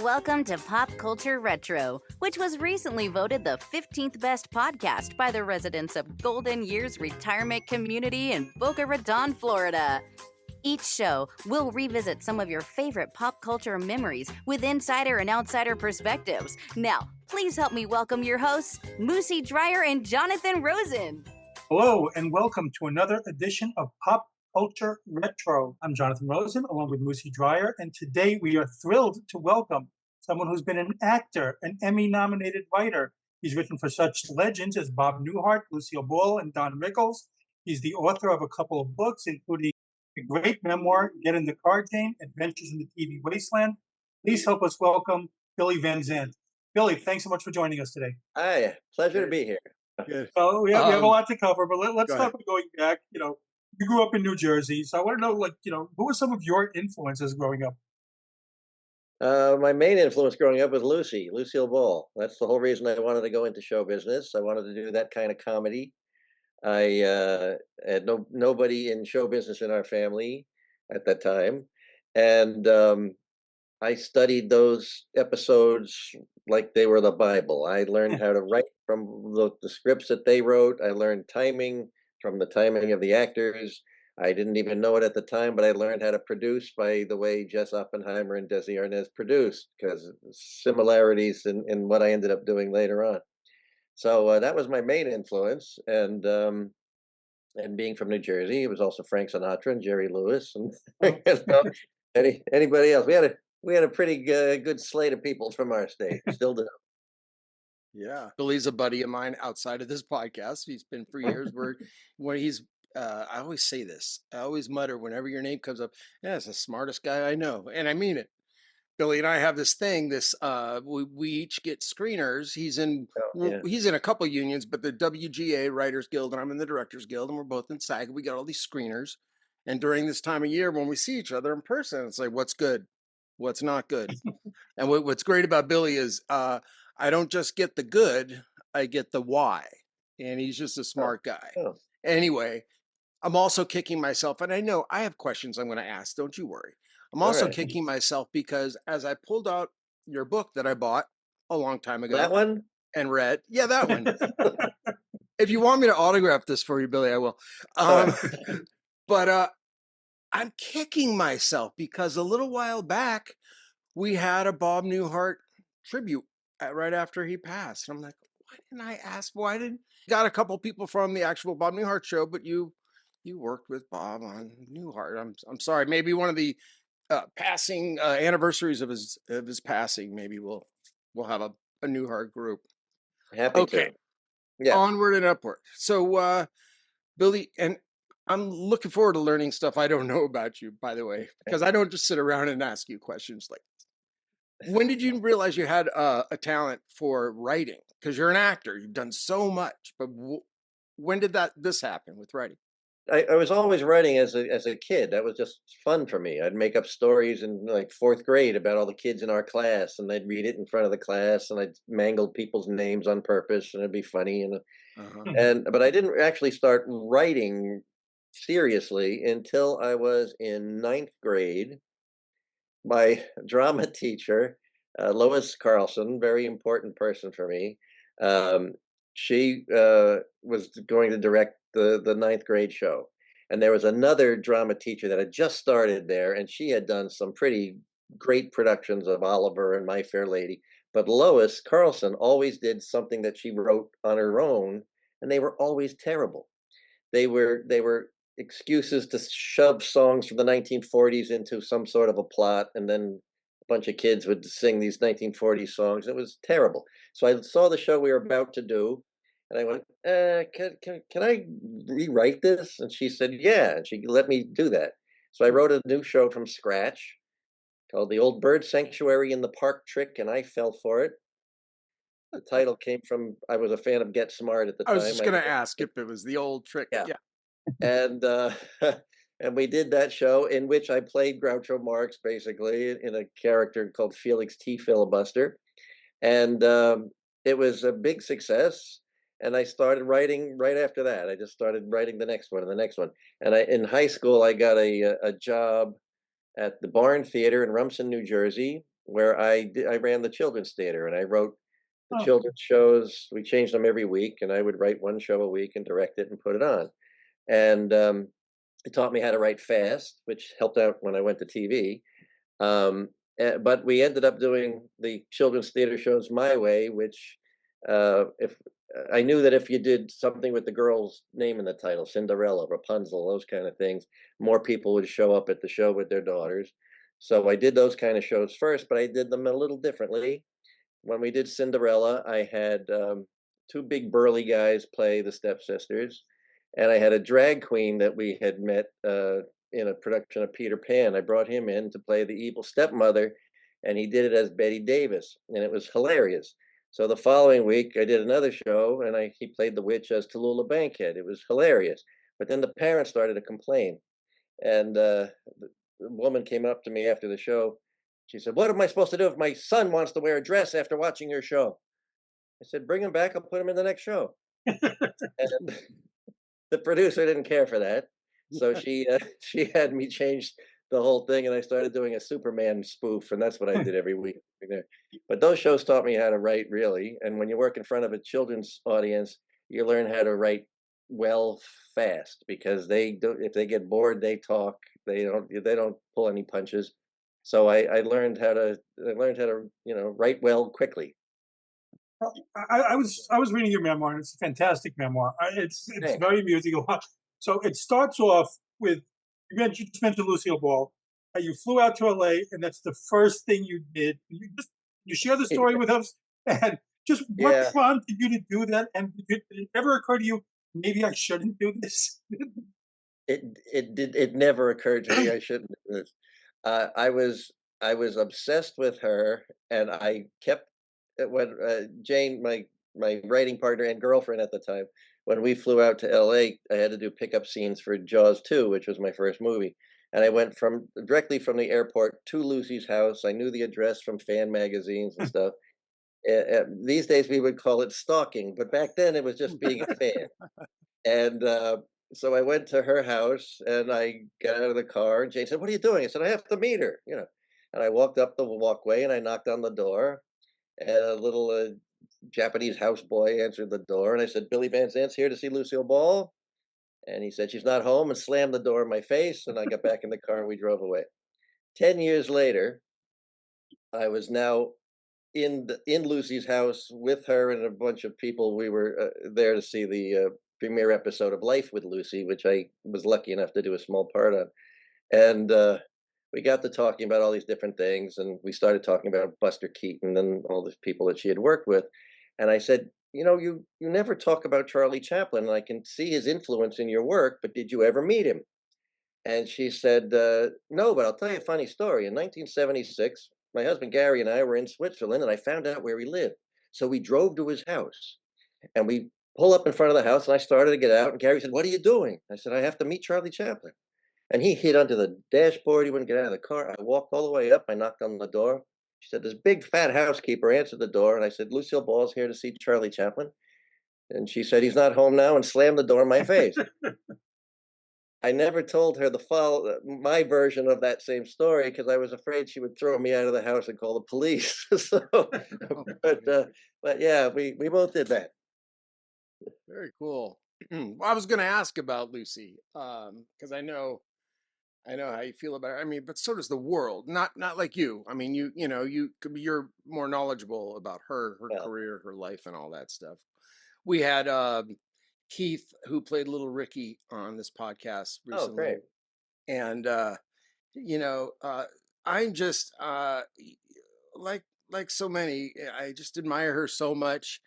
Welcome to Pop Culture Retro, which was recently voted the 15th best podcast by the residents of Golden Years Retirement Community in Boca Raton, Florida. Each show, we'll revisit some of your favorite pop culture memories with insider and outsider perspectives. Now, please help me welcome your hosts, Moosie Drier and Jonathan Rosen. Hello, and welcome to another edition of Pop Culture Retro. I'm Jonathan Rosen, along with Moosie Drier, and today we are thrilled to welcome someone who's been an actor, an Emmy-nominated writer. He's written for such legends as Bob Newhart, Lucille, and Don Rickles. He's the author of a couple of books, including the great memoir, Get in the Car Game, Adventures in the TV Wasteland. Please help us welcome Billy Van Zandt. Billy, thanks so much for joining us today. Hi, pleasure to be here. Good. So we have a lot to cover, but let's start with going back. You grew up in New Jersey, so I want to know, who were some of your influences growing up? My main influence growing up was Lucille Ball. That's the whole reason I wanted to go into show business. I wanted to do that kind of comedy. I had nobody in show business in our family at that time, and I studied those episodes like they were the Bible. I learned how to write from the scripts that they wrote. I learned timing from the timing of the actors. I didn't even know it at the time, but I learned how to produce by the way Jess Oppenheimer and Desi Arnaz produced, because similarities in what I ended up doing later on. So that was my main influence, and being from New Jersey, it was also Frank Sinatra and Jerry Lewis, and anybody else. We had a pretty good slate of people from our state. Still do. Yeah, Billy's a buddy of mine outside of this podcast. He's been for years. Where he's. I always say this. I always mutter whenever your name comes up. Yeah, it's the smartest guy I know, and I mean it. Billy and I have this thing. We each get screeners. He's in a couple unions, but the WGA Writers Guild, and I'm in the Directors Guild, and we're both in SAG. We got all these screeners, and during this time of year, when we see each other in person, it's like, what's good, what's not good. And what's great about Billy is I don't just get the good, I get the why, and he's just a smart guy. Anyway, I'm also kicking myself, and I know I have questions I'm going to ask. Don't you worry. I'm also kicking myself because as I pulled out your book that I bought a long time ago. That one? And read. Yeah, that one. If you want me to autograph this for you, Billy, I will. But I'm kicking myself because a little while back, we had a Bob Newhart tribute right after he passed. And I'm like, why didn't I ask? Got a couple people from the actual Bob Newhart show, but you worked with Bob on Newhart. I'm sorry. Maybe one of the passing anniversaries of his passing. Maybe we'll have a Newhart group. Happy to. Yeah. Onward and upward. So Billy, and I'm looking forward to learning stuff I don't know about you, by the way, because I don't just sit around and ask you questions like this. When did you realize you had a talent for writing? Because you're an actor, you've done so much, but when did this happen with writing? I was always writing as a kid. That was just fun for me. I'd make up stories in like fourth grade about all the kids in our class, and I'd read it in front of the class, and I'd mangle people's names on purpose, and it'd be funny. But I didn't actually start writing seriously until I was in ninth grade. My drama teacher, Lois Carlson, very important person for me. She was going to direct the ninth grade show, and there was another drama teacher that had just started there, and she had done some pretty great productions of Oliver and My Fair Lady. But Lois Carlson always did something that she wrote on her own, and they were always terrible. They were excuses to shove songs from the 1940s into some sort of a plot, and then a bunch of kids would sing these 1940s songs. It was terrible. So I saw the show we were about to do, and I went, can I rewrite this? And she said, yeah, and she let me do that. So I wrote a new show from scratch called The Old Bird Sanctuary in the Park Trick, and I fell for it. The title came from, I was a fan of Get Smart at the time. I was just going to ask if it was The Old Trick. Yeah. And and we did that show in which I played Groucho Marx, basically, in a character called Felix T. Filibuster. And it was a big success. And I started writing right after that. I just started writing the next one and the next one. And in high school, I got a job at the Barn Theater in Rumson, New Jersey, where I ran the children's theater, and I wrote the Oh, children's shows. We changed them every week, and I would write one show a week and direct it and put it on. And it taught me how to write fast, which helped out when I went to TV. But we ended up doing the children's theater shows my way, which if I knew that if you did something with the girl's name in the title, Cinderella, Rapunzel, those kind of things, more people would show up at the show with their daughters. So I did those kind of shows first, but I did them a little differently. When we did Cinderella, I had two big burly guys play the stepsisters, and I had a drag queen that we had met in a production of Peter Pan. I brought him in to play the evil stepmother, and he did it as Betty Davis, and it was hilarious. So the following week, I did another show, and he played the witch as Tallulah Bankhead. It was hilarious. But then the parents started to complain, and the woman came up to me after the show. She said, "What am I supposed to do if my son wants to wear a dress after watching your show?" I said, "Bring him back. I'll put him in the next show." And the producer didn't care for that, so she had me change the whole thing, and I started doing a Superman spoof, and that's what I did every week. But those shows taught me how to write, really. And when you work in front of a children's audience, you learn how to write well fast, because they do, if they get bored, they talk. They don't pull any punches. So I learned how to write well quickly. I was reading your memoir, and it's a fantastic memoir. It's Thanks. very amusing. So it starts off with you just mentioned Lucille Ball. You flew out to LA, and that's the first thing you did. You share the story with us, and just what Yeah. prompted you to do that? And did it ever occur to you, maybe I shouldn't do this? It never occurred to me I shouldn't do this. I was obsessed with her, and I kept when Jane, my writing partner and girlfriend at the time, when we flew out to LA, I had to do pickup scenes for Jaws 2, which was my first movie. And I went directly from the airport to Lucy's house. I knew the address from fan magazines and stuff. These days we would call it stalking, but back then it was just being a fan. And so I went to her house, and I got out of the car, and Jane said, "What are you doing?" I said, "I have to meet her." And I walked up the walkway, and I knocked on the door, and a little Japanese houseboy answered the door, and I said, "Billy Van Zandt's here to see Lucille Ball." And he said, "She's not home," and slammed the door in my face, and I got back in the car, and we drove away. 10 years later, I was now in Lucy's house with her and a bunch of people. We were there to see the premiere episode of Life with Lucy, which I was lucky enough to do a small part on. And we got to talking about all these different things, and we started talking about Buster Keaton and all the people that she had worked with. And I said, you never talk about Charlie Chaplin, and I can see his influence in your work, but did you ever meet him? And she said, "No, but I'll tell you a funny story. In 1976, my husband Gary and I were in Switzerland, and I found out where he lived. So we drove to his house, and we pull up in front of the house, and I started to get out, and Gary said, 'What are you doing?' I said, 'I have to meet Charlie Chaplin.' And he hid under the dashboard. He wouldn't get out of the car. I walked all the way up. I knocked on the door. She said, this big fat housekeeper answered the door, and I said, 'Lucille Ball's here to see Charlie Chaplin.' And she said, 'He's not home now,' and slammed the door in my face." I never told her my version of that same story, because I was afraid she would throw me out of the house and call the police. So, but yeah, we both did that. Very cool. Well, I was going to ask about Lucy, because I know how you feel about her. I mean, but so does the world. Not like you. I mean, you're more knowledgeable about her Yeah. career, her life, and all that stuff. We had Keith, who played Little Ricky, on this podcast Oh, recently, great. and I'm just like so many. I just admire her so much.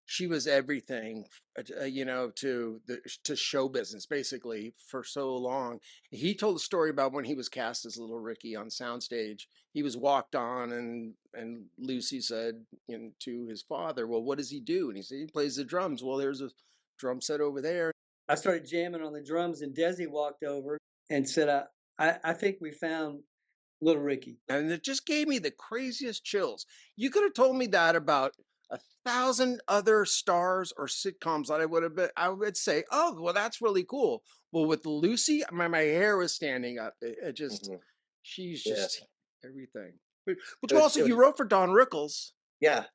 She was everything, to show business, basically, for so long. He told a story about when he was cast as Little Ricky on soundstage. He was walked on, and Lucy said to his father, "Well, what does he do?" And he said, "He plays the drums." "Well, there's a drum set over there." I started jamming on the drums, and Desi walked over and said, I think we found Little Ricky. And it just gave me the craziest chills. You could have told me that about 1,000 other stars or sitcoms that I would say, "Oh, well, that's really cool." Well, with Lucy, my hair was standing up. It just, Mhm. she's Yeah. just everything. But It you was, also, you wrote for Don Rickles. yeah.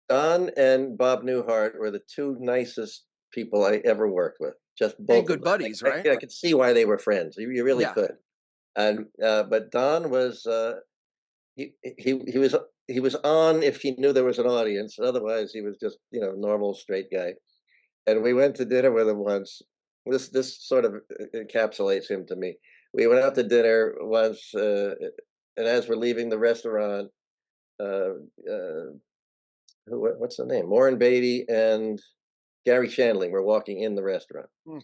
Don and Bob Newhart were the two nicest people I ever worked with. Just And both of good them. buddies, right? I could see why they were friends. You really Yeah. could. And but Don was he was he was on if he knew there was an audience. Otherwise, he was just normal straight guy. And we went to dinner with him once. This sort of encapsulates him to me. We went out to dinner once, and as we're leaving the restaurant, uh, what's the name? Warren Beatty and Gary Shandling were walking in the restaurant. Hmm.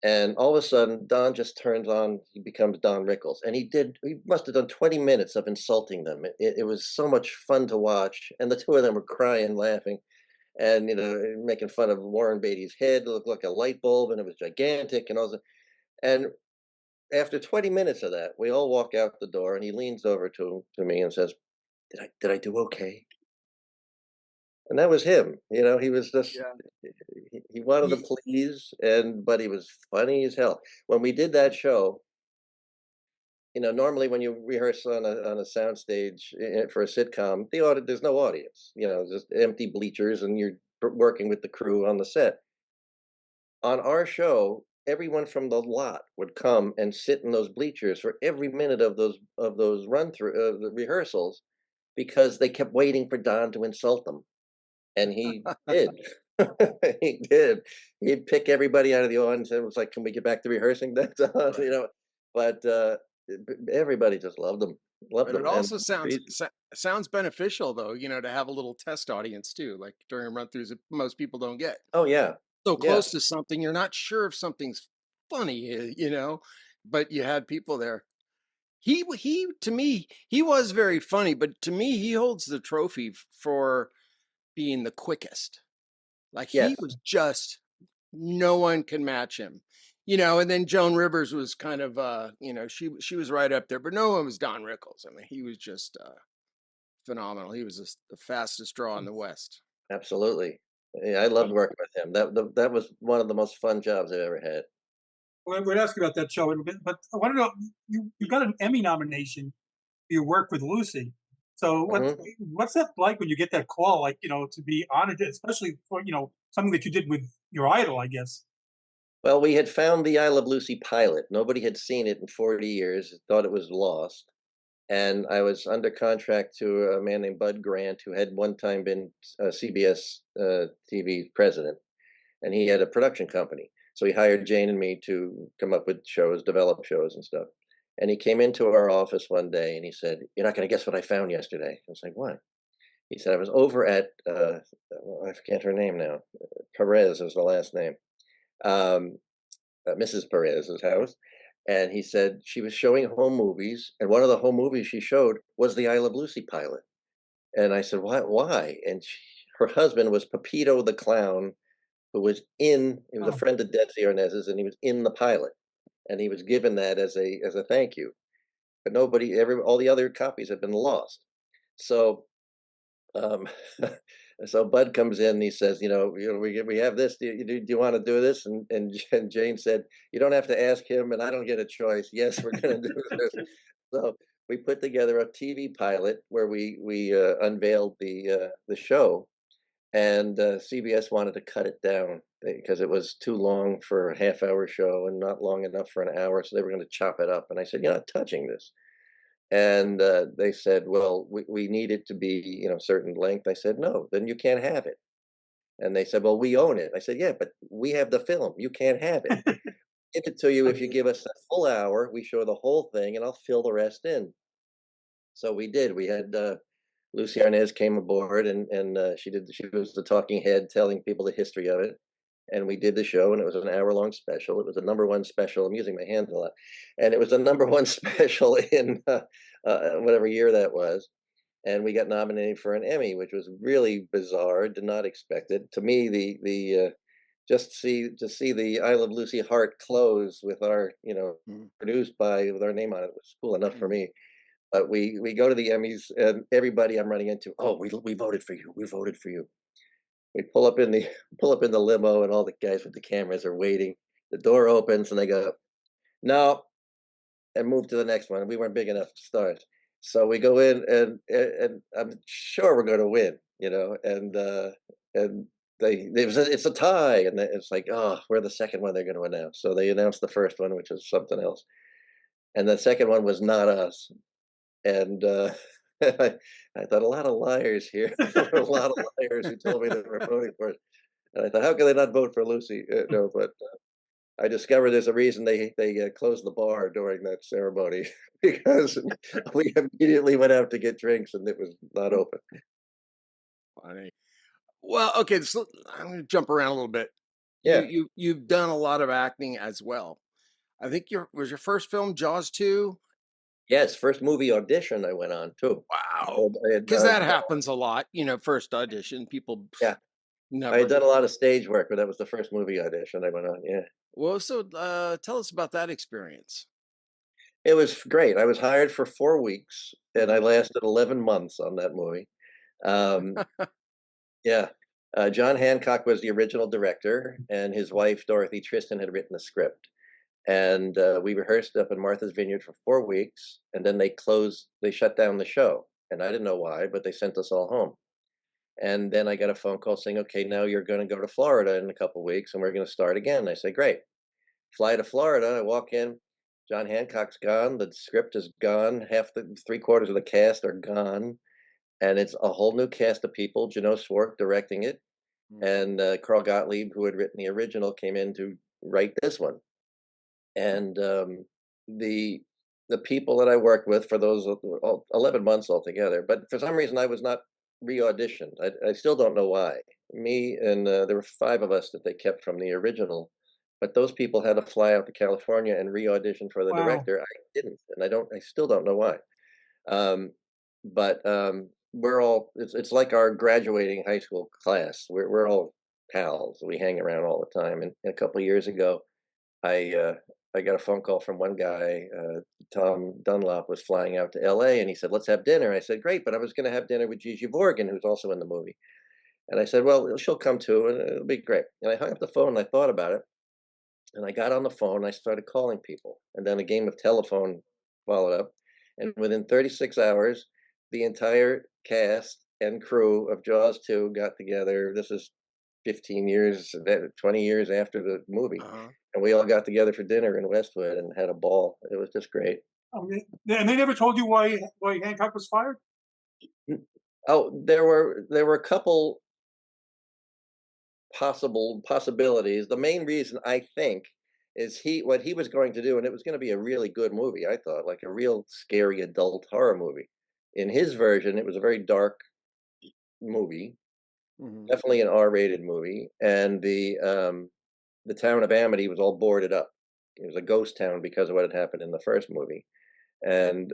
And all of a sudden, Don just turns on, he becomes Don Rickles. And he must have done 20 minutes of insulting them. It was so much fun to watch. And the two of them were crying, laughing, and, making fun of Warren Beatty's head. It looked like a light bulb and it was gigantic and all that. And after 20 minutes of that, we all walk out the door and he leans over to me and says, did I do okay? And that was him. He was just, Yeah. he wanted to Ye- please, but he was funny as hell. When we did that show, normally when you rehearse on a soundstage for a sitcom, there's no audience, just empty bleachers, and you're working with the crew on the set. On our show, everyone from the lot would come and sit in those bleachers for every minute of those run through the rehearsals, because they kept waiting for Don to insult them. And he did. He did. He'd pick everybody out of the audience and was like, "Can we get back to rehearsing that?" But everybody just loved him. Loved But it him. And also sounds beneficial, though, to have a little test audience too, like during run throughs that most people don't get. oh yeah, So yeah, close to something, you're not sure if something's funny, but you had people there. He to me, he was very funny, but to me, he holds the trophy for being the quickest. Like he yes, was just, no one can match him. And then Joan Rivers was kind of she was right up there, but no one was Don Rickles. I mean, he was just phenomenal. He was the fastest draw in the West. absolutely. Yeah, I loved working with him. That was one of the most fun jobs I've ever had. We'll ask you about that show in a bit, but I want to know, you got an Emmy nomination for your work with Lucy. So hmm what's that like when you get that call, like, to be honored, especially for, something that you did with your idol, I guess. Well, we had found the I Love Lucy pilot. Nobody had seen it in 40 years. Thought it was lost. And I was under contract to a man named Bud Grant, who had one time been CBS TV president, and he had a production company. So he hired Jane and me to come up with shows, develop shows and stuff. And he came into our office one day and he said, "You're not going to guess what I found yesterday." I was like, "What?" He said, "I was over at, I forget her name now. Perez is the last name. Um, Mrs. Perez's house." And he said she was showing home movies, and one of the home movies she showed was the I Love Lucy pilot. And I said, "Why? Why?" And her husband was Pepito the clown, who was he was a Oh, friend of Desi Arnaz's, and he was in the pilot, and he was given that as a thank you. But all the other copies have been lost. So um, so Bud comes in and he says, we have this. Do you want to do this? And Jane said, "You don't have to ask him, and I don't get a choice. Yes, we're going to do this." So we put together a TV pilot where we unveiled the show, and CBS wanted to cut it down because it was too long for a half-hour show and not long enough for an hour. So they were going to chop it up. And I said, "You're not touching this." And they said, "Well, we need it to be, certain length." I said, "No, then you can't have it." And they said, "Well, we own it." I said, "Yeah, but we have the film. You can't have it. Give it to you if you give us a full hour. We show the whole thing, and I'll fill the rest in." So we did. We had Lucy Arnaz came aboard, and she was the talking head, telling people the history of it. And we did the show, and it was an hour-long special. It was a number one special. I'm using my hands a lot, and it was the number one special in whatever year that was. And we got nominated for an Emmy, which was really bizarre. Did not expect it. To me, the just to see the I Love Lucy heart close with our Mm. produced by with our name on it was cool enough for me. But we go to the Emmys, and everybody I'm running into, "Oh, we voted for you. We voted for you." We pull up in the pull up in the limo, and all the guys with the cameras are waiting. The door opens, and they go, "No," and move to the next one. We weren't big enough stars. So we go in, and I'm sure we're going to win, and it's a tie, and it's like, oh, we're the second one they're going to announce. So they announced the first one, which was something else, and the second one was not us. And I thought, a lot of liars here. There were a lot of liars who told me they were voting for it. And I thought, how can they not vote for Lucy? No, but I discovered there's a reason they closed the bar during that ceremony because we immediately went out to get drinks and it was not open. Funny. Well, okay, so I'm going to jump around a little bit. Yeah. You've done a lot of acting as well. I think was your first film Jaws 2? Yes, first movie audition I went on too. Wow. Because that happens a lot, first audition, people Yeah. never. I had done a lot of stage work, but that was the first movie audition I went on. Yeah. Well, so tell us about that experience. It was great. I was hired for 4 weeks and I lasted 11 months on that movie. Um, yeah. John Hancock was the original director, and his wife, Dorothy Tristan, had written the script. And we rehearsed up in Martha's Vineyard for 4 weeks, and then they shut down the show. And I didn't know why, but they sent us all home. And then I got a phone call saying, okay, now you're going to go to Florida in a couple of weeks, and we're going to start again. I said, great. Fly to Florida. I walk in. John Hancock's gone. The script is gone. Half the 3/4 of the cast are gone. And it's a whole new cast of people. Janot Swark directing it. And Carl Gottlieb, who had written the original, came in to write this one. And the people that I worked with for those 11 months altogether, but for some reason I was not re-auditioned. I still don't know why. Me and there were 5 of us that they kept from the original, but those people had to fly out to California and re-audition for the Wow. director. I didn't, and I still don't know why. But we're all, it's like our graduating high school class. We're all pals. We hang around all the time. And a couple of years ago, I got a phone call from one guy. Tom Dunlop was flying out to LA, and he said, let's have dinner. I said, great, but I was going to have dinner with Gigi Vorgan, who's also in the movie. And I said, well, she'll come too, and it'll be great. And I hung up the phone, and I thought about it. And I got on the phone, and I started calling people. And then a game of telephone followed up. And within 36 hours, the entire cast and crew of Jaws 2 got together. This is 15 years, 20 years after the movie. And we all got together for dinner in Westwood and had a ball. It was just great. And they never told you why Hancock was fired? Oh, there were a couple possibilities. The main reason, I think, is what he was going to do, and it was going to be a really good movie, I thought, like a real scary adult horror movie. In his version, it was a very dark movie, definitely an R-rated movie, and the town of Amity was all boarded up. It was a ghost town because of what had happened in the first movie. And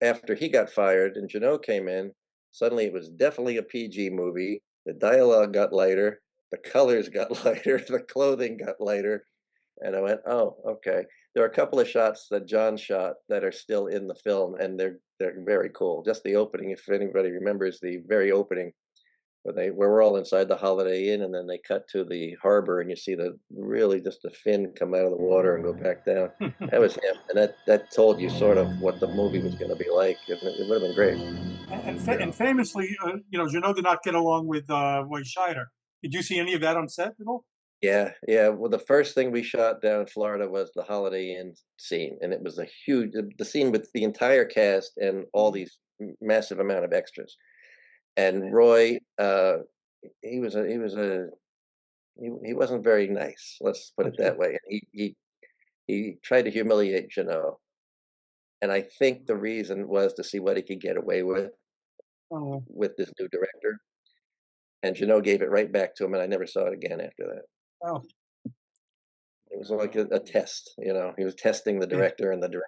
after he got fired and Janot came in, suddenly it was definitely a PG movie. The dialogue got lighter, the colors got lighter, the clothing got lighter. And I went, oh, okay. There are a couple of shots that John shot that are still in the film, and they're very cool. Just the opening, if anybody remembers the very opening, where we're all inside the Holiday Inn, and then they cut to the harbor, and you see just a fin come out of the water and go back down. That was him, and that told you sort of what the movie was going to be like. It would have been great. And famously, Janot did not get along with Scheider. Did you see any of that on set at all? Yeah. Well, the first thing we shot down in Florida was the Holiday Inn scene, and it was the scene with the entire cast and all these massive amount of extras. And Roy, he wasn't very nice. Let's put it that way. He tried to humiliate Janot, and I think the reason was to see what he could get away with this new director. And Janot gave it right back to him, and I never saw it again after that. Oh. It was like a test, He was testing the director, and the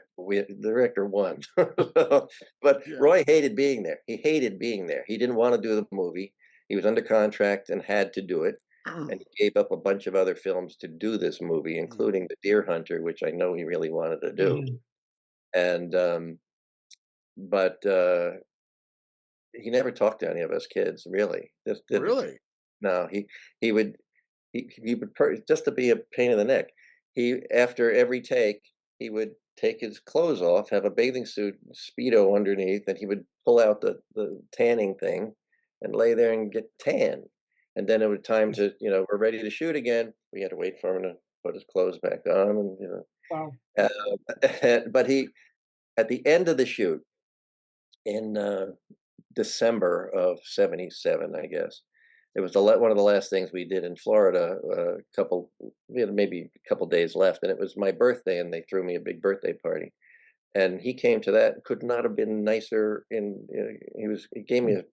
director won. But Roy hated being there. He hated being there. He didn't want to do the movie. He was under contract and had to do it. And he gave up a bunch of other films to do this movie, including The Deer Hunter, which I know he really wanted to do. And but he never talked to any of us kids, really. Really? No, he would just to be a pain in the neck. After every take, he would take his clothes off, have a bathing suit, Speedo underneath, and he would pull out the tanning thing and lay there and get tan. And then it was time to, we're ready to shoot again. We had to wait for him to put his clothes back on, and Wow. but he, at the end of the shoot in December of '77, I guess. It was one of the last things we did in Florida. We had maybe a couple days left, and it was my birthday, and they threw me a big birthday party. And he came to that. Could not have been nicer. He gave me a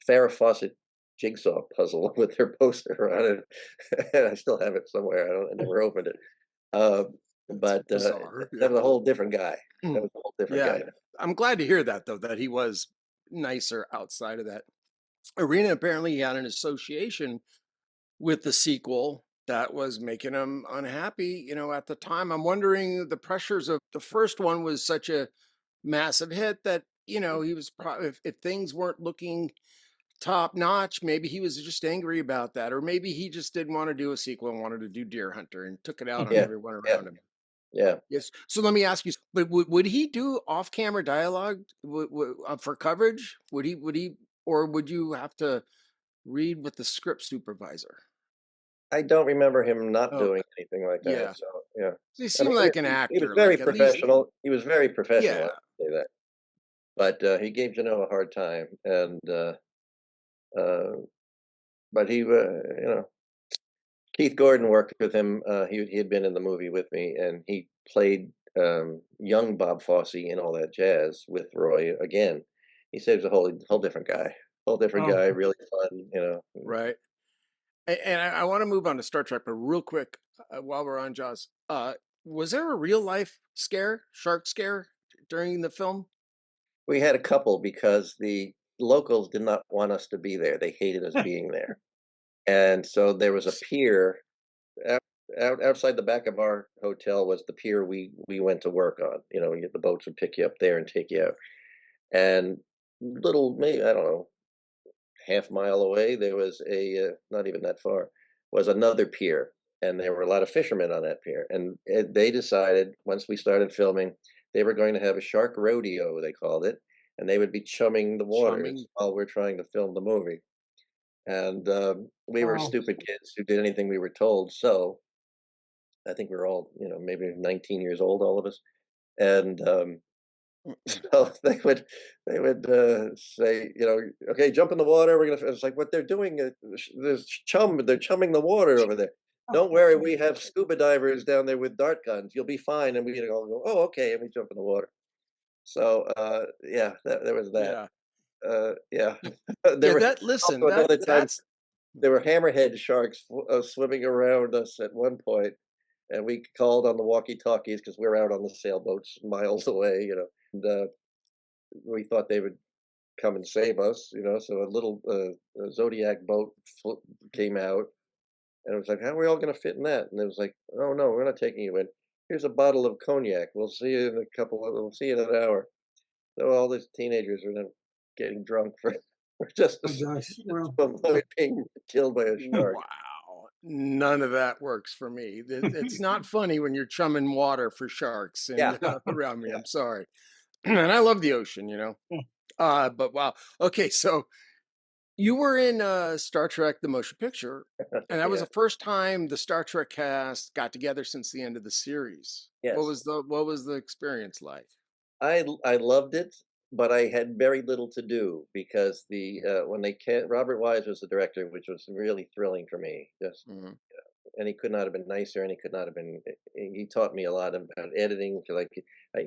Farrah Fawcett jigsaw puzzle with their poster on it, and I still have it somewhere. I never opened it. But bizarre. that was a whole different guy. That was a whole different Yeah. guy. I'm glad to hear that, though, that he was nicer outside of that arena. Apparently, he had an association with the sequel that was making him unhappy, at the time. I'm wondering, the pressures of the first one was such a massive hit that, he was probably, if things weren't looking top notch, maybe he was just angry about that, or maybe he just didn't want to do a sequel and wanted to do Deer Hunter and took it out on Yeah, everyone yeah. around him. Yeah. Yes. So let me ask you, but would he do off-camera dialogue for coverage? Would he, or would you have to read with the script supervisor? I don't remember him not Oh, doing anything like that. yeah. So yeah, He I seemed mean, like an he was actor, very like at least, professional. He was very professional. I yeah, would say that, but he gave Janelle a hard time, and uh, but Keith Gordon worked with him. He had been in the movie with me, and he played young Bob Fosse in All That Jazz with Roy again. He said he was a whole different Oh, guy, really fun. right. And I want to move on to Star Trek, but real quick, while we're on Jaws, was there a real life shark scare during the film? We had a couple because the locals did not want us to be there. They hated us being there. And so there was a pier outside the back of our hotel was the pier we went to work on. The boats would pick you up there and take you out. And maybe, I don't know, half mile away, there was not even that far, was another pier. And there were a lot of fishermen on that pier. And they decided, once we started filming, they were going to have a shark rodeo, they called it. And they would be chumming the waters while we're trying to film the movie. And we were wow. stupid kids who did anything we were told. So I think we were all, maybe 19 years old, all of us. And so they would say, okay, jump in the water. It's like what they're doing. There's they're chumming the water over there. Don't worry, we have scuba divers down there with dart guns. You'll be fine. And we all go, oh, okay, and we jump in the water. So yeah, there was that. Yeah. There Yeah, was also another time there were hammerhead sharks swimming around us at one point, and we called on the walkie-talkies because we're out on the sailboats miles away, and we thought they would come and save us, So a little Zodiac boat came out, and it was like, how are we all going to fit in that? And it was like, oh no, we're not taking you in. Here's a bottle of cognac. We'll see you in we'll see you in an hour. So all these teenagers are then getting drunk for just Oh gosh. Well, being killed by a shark. Wow. None of that works for me. It's not funny when you're chumming water for sharks and Yeah. around me. Yeah. I'm sorry. And I love the ocean, Yeah. But wow. Okay, so you were in Star Trek the Motion Picture, and that was Yeah. the first time the Star Trek cast got together since the end of the series. Yes. What was the experience like? I loved it, but I had very little to do because when Robert Wise was the director, which was really thrilling for me. Just Mhm. and he could not have been nicer, and he could not have been. He taught me a lot about editing.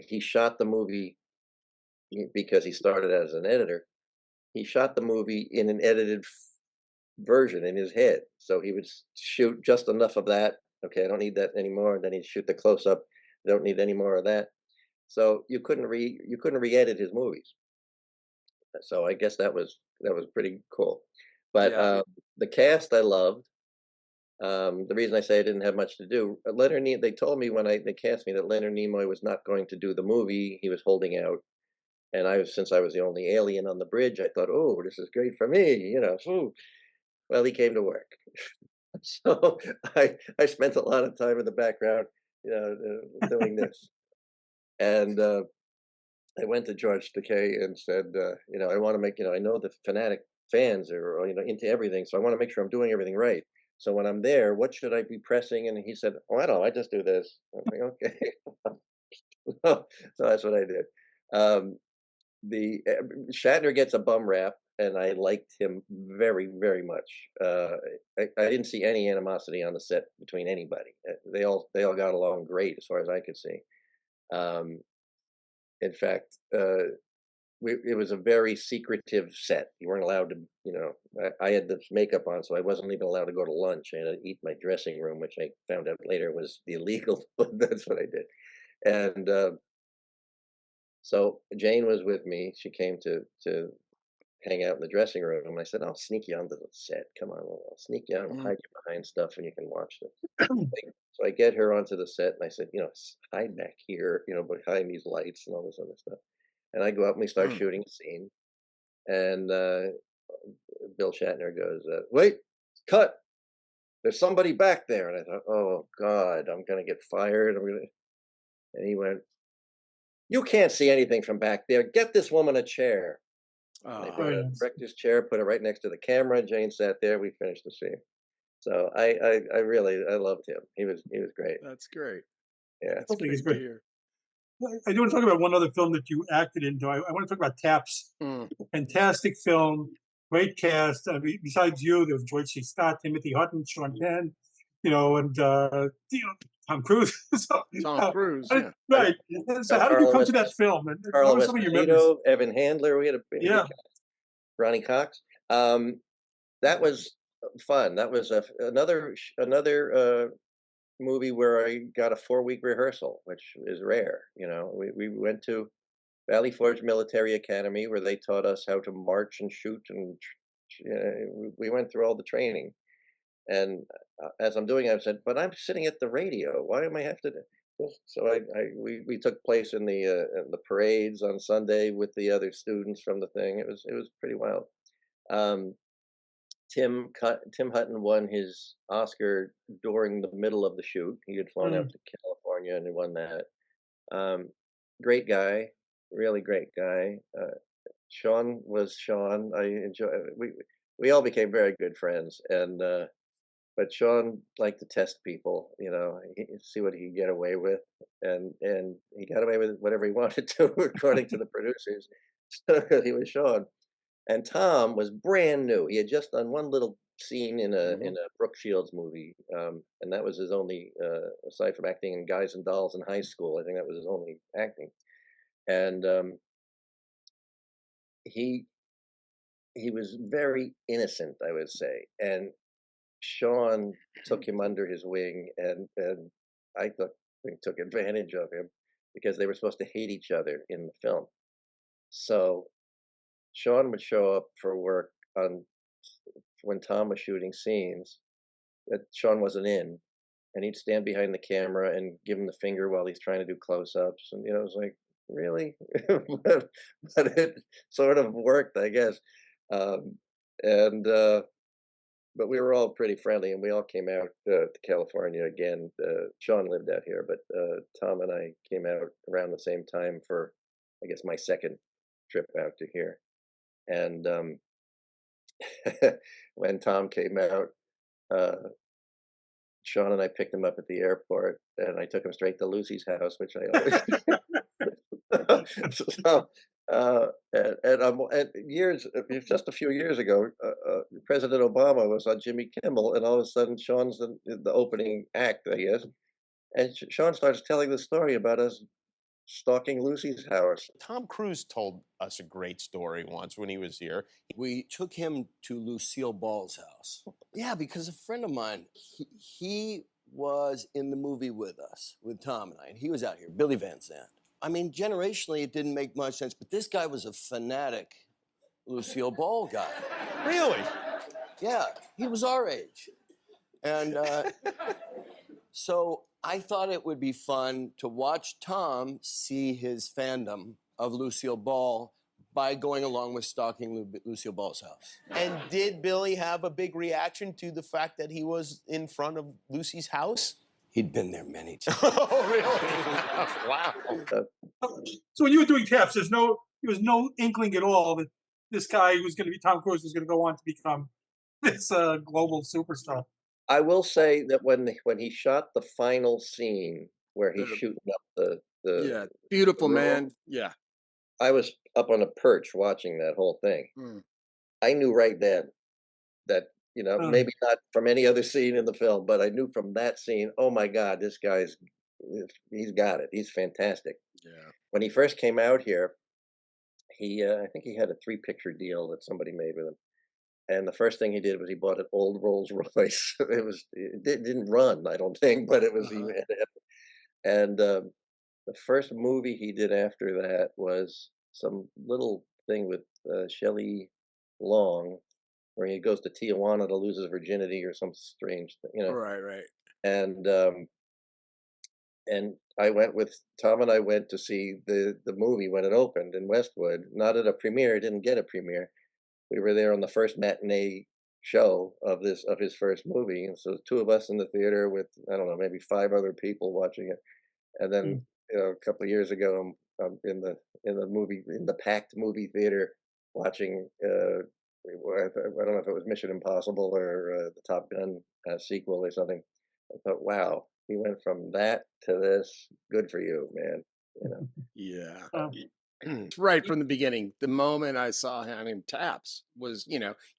He shot the movie because he started as an editor. He shot the movie in an edited version in his head, so he would shoot just enough of that. Okay, I don't need that anymore. And then he'd shoot the close up. I don't need any more of that. So you couldn't re-edit his movies. So I guess that was pretty cool. But Yeah. the cast I loved. The reason I say I didn't have much to do, they told me when they cast me that Leonard Nimoy was not going to do the movie. He was holding out. And since I was the only alien on the bridge, I thought, oh, this is great for me, Ooh. Well, he came to work. So I spent a lot of time in the background, doing this. And I went to George Takei and said, I want to make, I know the fanatic fans are, into everything, so I want to make sure I'm doing everything right. So when I'm there, what should I be pressing? And he said, "Oh, I don't know. I just do this." I was like, "Okay." So that's what I did. The Shatner gets a bum rap, and I liked him very, very much. I didn't see any animosity on the set between anybody. They all got along great, as far as I could see. In fact, it was a very secretive set. You weren't allowed to, I had this makeup on, so I wasn't even allowed to go to lunch. I had to eat in my dressing room, which I found out later was illegal, but that's what I did. And so Jane was with me. She came to hang out in the dressing room, and I said, "I'll sneak you onto the set. Come on, I'll sneak you out and hide you behind stuff, and you can watch this." So I get her onto the set, and I said, "Hide back here, behind these lights and all this other stuff." And I go up and we start shooting a scene, and Bill Shatner goes, "Wait, cut! There's somebody back there." And I thought, "Oh God, I'm gonna get fired. And he went, "You can't see anything from back there. Get this woman a chair." They brought a director's chair, put it right next to the camera. Jane sat there. We finished the scene. So I really loved him. He was great. That's great. Yeah, I think he's great. Hear. I do want to talk about one other film that you acted in, though. I want to talk about Taps. Fantastic film, great cast. Besides you, there was George C. Scott, Timothy Hutton, Sean Penn, and Tom Cruise. Tom Cruise, yeah. Right. So how did you come to that film? And what were some of your memories? Evan Handler. We had a big cast. Ronnie Cox. That was fun. That was another movie where I got a 4-week rehearsal, which is rare. We went to Valley Forge Military Academy, where they taught us how to march and shoot, and we went through all the training. And as I'm doing it, I said, "But I'm sitting at the radio. Why am I have to do this?" So we took place in the parades on Sunday with the other students from the thing. It was pretty wild. Tim Hutton won his Oscar during the middle of the shoot. He had flown out to California and he won that. Great guy, really great guy. Sean was Sean. I enjoy. We all became very good friends, and but Sean liked to test people. See what he could get away with, and he got away with whatever he wanted to, according to the producers. So he was Sean. And Tom was brand new. He had just done one little scene in a Brooke Shields movie, and that was his only, aside from acting in Guys and Dolls in high school. I think that was his only acting. And he was very innocent, I would say. And Sean took him under his wing, and I thought he took advantage of him because they were supposed to hate each other in the film. So Sean would show up for work when Tom was shooting scenes that Sean wasn't in, and he'd stand behind the camera and give him the finger while he's trying to do close-ups, and it was like, really? But it sort of worked, I guess. But we were all pretty friendly, and we all came out to California again. Sean lived out here, but Tom and I came out around the same time for, I guess, my second trip out to here. And when Tom came out, Sean and I picked him up at the airport, and I took him straight to Lucy's house, which I always. So, just a few years ago, President Obama was on Jimmy Kimmel, and all of a sudden, Sean's the opening act, I guess, and Sean starts telling the story about us stalking Lucy's house. Tom Cruise told us a great story once when he was here. We took him to Lucille Ball's house. Yeah, because a friend of mine, he was in the movie with us, with Tom and I, and he was out here, Billy Van Zandt. I mean, generationally, it didn't make much sense, but this guy was a fanatic Lucille Ball guy. Really? Yeah, he was our age. And so I thought it would be fun to watch Tom see his fandom of Lucille Ball by going along with stalking Lucille Ball's house. And did Billy have a big reaction to the fact that he was in front of Lucy's house? He'd been there many times. Oh, really? Wow. So when you were doing Taps, there was no inkling at all that this guy who was going to be Tom Cruise was going to go on to become this global superstar. I will say that when he shot the final scene where he's The- shooting up the Yeah, beautiful, the room, man. Yeah. I was up on a perch watching that whole thing. Mm. I knew right then that, Mm. maybe not from any other scene in the film, but I knew from that scene, oh my God, he's got it. He's fantastic. Yeah. When he first came out here, I think he had a 3-picture deal that somebody made with him. And the first thing he did was he bought an old Rolls Royce. It didn't run, I don't think, but it was, and the first movie he did after that was some little thing with Shelley Long, where he goes to Tijuana to lose his virginity or some strange thing, Right. And I went with Tom, and I went to see the movie when it opened in Westwood. Not at a premiere; it didn't get a premiere. We were there on the first matinee show of his first movie, and so 2 of us in the theater with, I don't know, maybe 5 other people watching it. And then a couple of years ago, I'm in the packed movie theater watching. I don't know if it was Mission Impossible or the Top Gun sequel or something. I thought, wow, he went from that to this. Good for you, man. Yeah. Um, Right from the beginning, the moment I saw him in Taps was,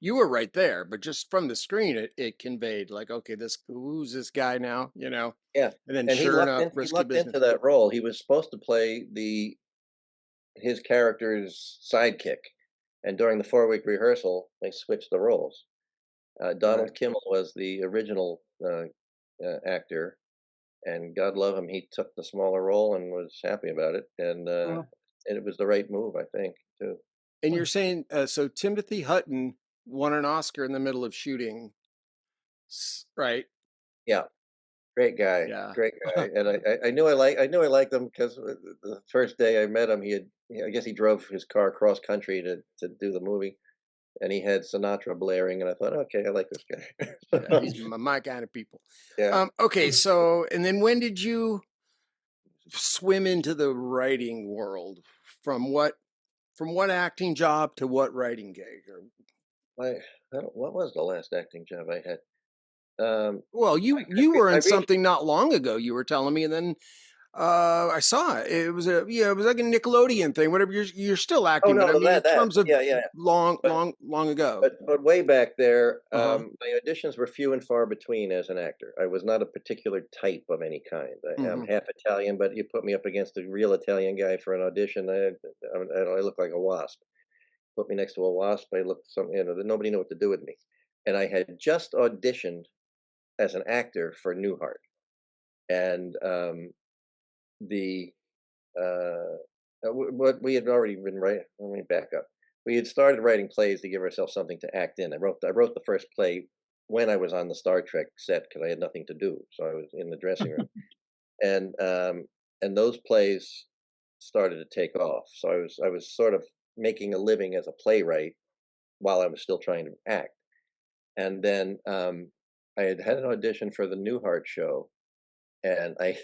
you were right there, but just from the screen, it conveyed like, okay, who's this guy now, Yeah, and then and he sure lucked enough, in, he risky lucked into business. that role. He was supposed to play his character's sidekick, and during the 4-week rehearsal, they switched the roles. Donald Kimmel was the original actor, and God love him, he took the smaller role and was happy about it, and it was the right move, I think, too. And you're saying, so Timothy Hutton won an Oscar in the middle of shooting, right? Yeah, great guy, Yeah. great guy, and I knew I liked him because the first day I met him, I guess he drove his car cross country to do the movie, and he had Sinatra blaring, and I thought, okay, I like this guy. Yeah, he's my kind of people. Yeah. Okay, so, and then when did you swim into the writing world? From what acting job to what writing gig? What was the last acting job I had? Well, I you were I in really something not long ago. You were telling me, and then I saw it. It was it was like a Nickelodeon thing. Whatever. You're still oh, acting, but no, I mean, in that, terms of yeah. long, But long ago. but way back there, Uh-huh. my auditions were few and far between as an actor. I was not a particular type of any kind. I'm Mhm. half Italian, but you put me up against a real Italian guy for an audition, I look like a wasp. Put me next to a wasp, I look nobody knew what to do with me. And I had just auditioned as an actor for Newhart, and the what we had already been writing. Let me back up. We had started writing plays to give ourselves something to act in. I wrote the first play when I was on the Star Trek set because I had nothing to do, so I was in the dressing room, and those plays started to take off. So I was sort of making a living as a playwright while I was still trying to act, and then I had an audition for the Newhart Show, and I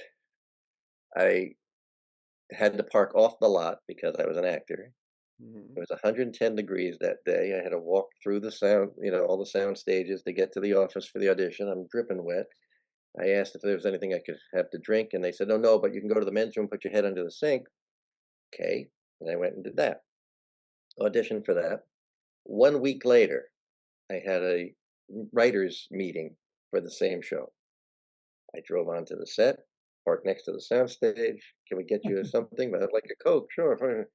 had to park off the lot because I was an actor. It was 110 degrees that day. I had to walk through the sound, all the sound stages to get to the office for the audition. I'm dripping wet. I asked if there was anything I could have to drink, and they said, "Oh, no, but you can go to the men's room, put your head under the sink." Okay, and I went and did that. Auditioned for that. 1 week later, I had a writers' meeting for the same show. I drove onto the set, parked next to the sound stage. Can we get you something? But I'd like a Coke, sure. Fine."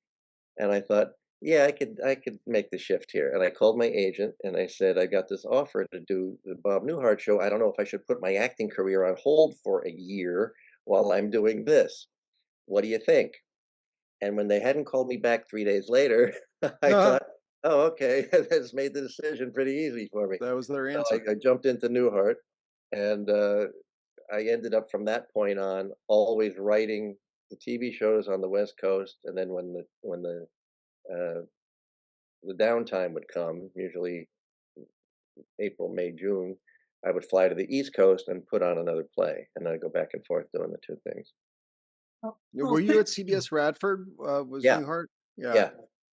And I thought, yeah, I could make the shift here. And I called my agent and I said, I got this offer to do the Bob Newhart Show. I don't know if I should put my acting career on hold for a year while I'm doing this. What do you think? And when they hadn't called me back 3 days later, I thought, oh, okay, that's made the decision pretty easy for me. That was their So answer. I jumped into Newhart, and I ended up from that point on always writing the TV shows on the West Coast. And then when uh, the downtime would come, usually April, May, June, I would fly to the East Coast and put on another play, and I'd go back and forth doing the two things. Were you at CBS Radford? Was Yeah, Newhart? Yeah. yeah.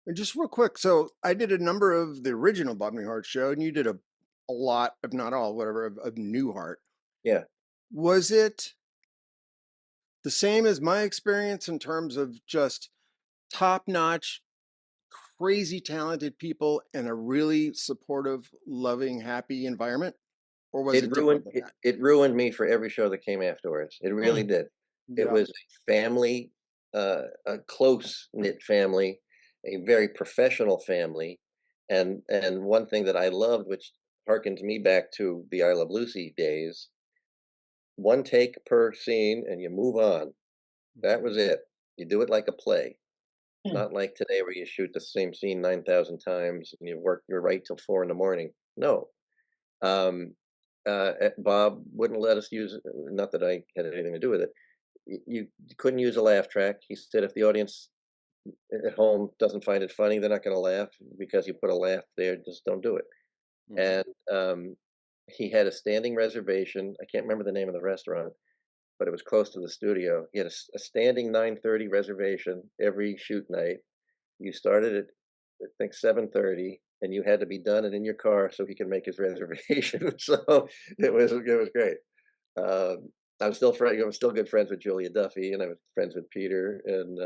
And just real quick, so I did a number of the original Bob Newhart show, and you did a lot, if not all, whatever, of Newhart. Yeah. Was it the same as my experience in terms of just top-notch, crazy talented people in a really supportive, loving, happy environment? Or was it different than that? It ruined me for every show that came afterwards. It really did. It Yeah. was a family, a close knit family, a very professional family, and one thing that I loved, which harkens me back to the I Love Lucy days, one take per scene, and you move on. That was it. You do it like a play, not like today where you shoot the same scene 9,000 times and you write till 4 in the morning. No. Bob wouldn't let us use, not that I had anything to do with it. You couldn't use a laugh track. He said if the audience at home doesn't find it funny, they're not going to laugh because you put a laugh there. Just don't do it. And he had a standing reservation. I can't remember the name of the restaurant, but it was close to the studio. He had a standing 9:30 reservation every shoot night. You started at, I think, 7:30, and you had to be done and in your car so he could make his reservation. So it was great. I was still good friends with Julia Duffy, and I was friends with Peter, and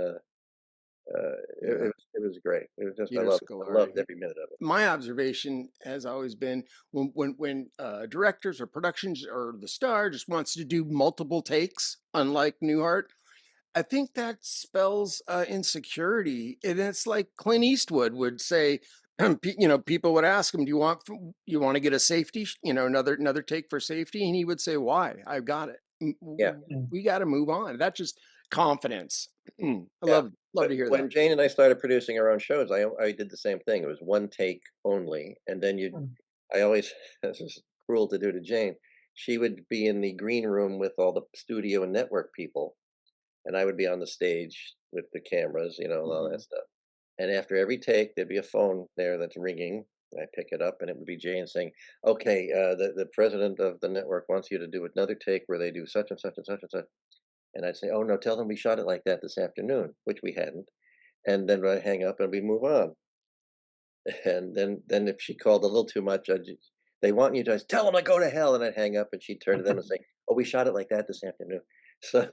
it was great. It was just, I loved every minute of it. My observation has always been when directors or productions or the star just wants to do multiple takes, unlike Newhart, I think that spells insecurity. And it's like Clint Eastwood would say, people would ask him, "Do you want to get a safety, another take for safety?" And he would say, "Why? I've got it. Yeah, We got to move on." That's just confidence. I yeah. love to hear When that. Jane and I started producing our own shows, I did the same thing. It was one take only, and then I always, this is cruel to do to Jane. She would be in the green room with all the studio and network people, and I would be on the stage with the cameras, all that stuff. And after every take, there'd be a phone there that's ringing. I pick it up, and it would be Jane saying, "Okay, the president of the network wants you to do another take where they do such and such and such and such." And I'd say, "Oh no, tell them we shot it like that this afternoon," which we hadn't. And then I hang up and we move on. And then if she called a little too much, they want you to tell them to go to hell, and I'd hang up, and she'd turn to them and say, "Oh, we shot it like that this afternoon." So,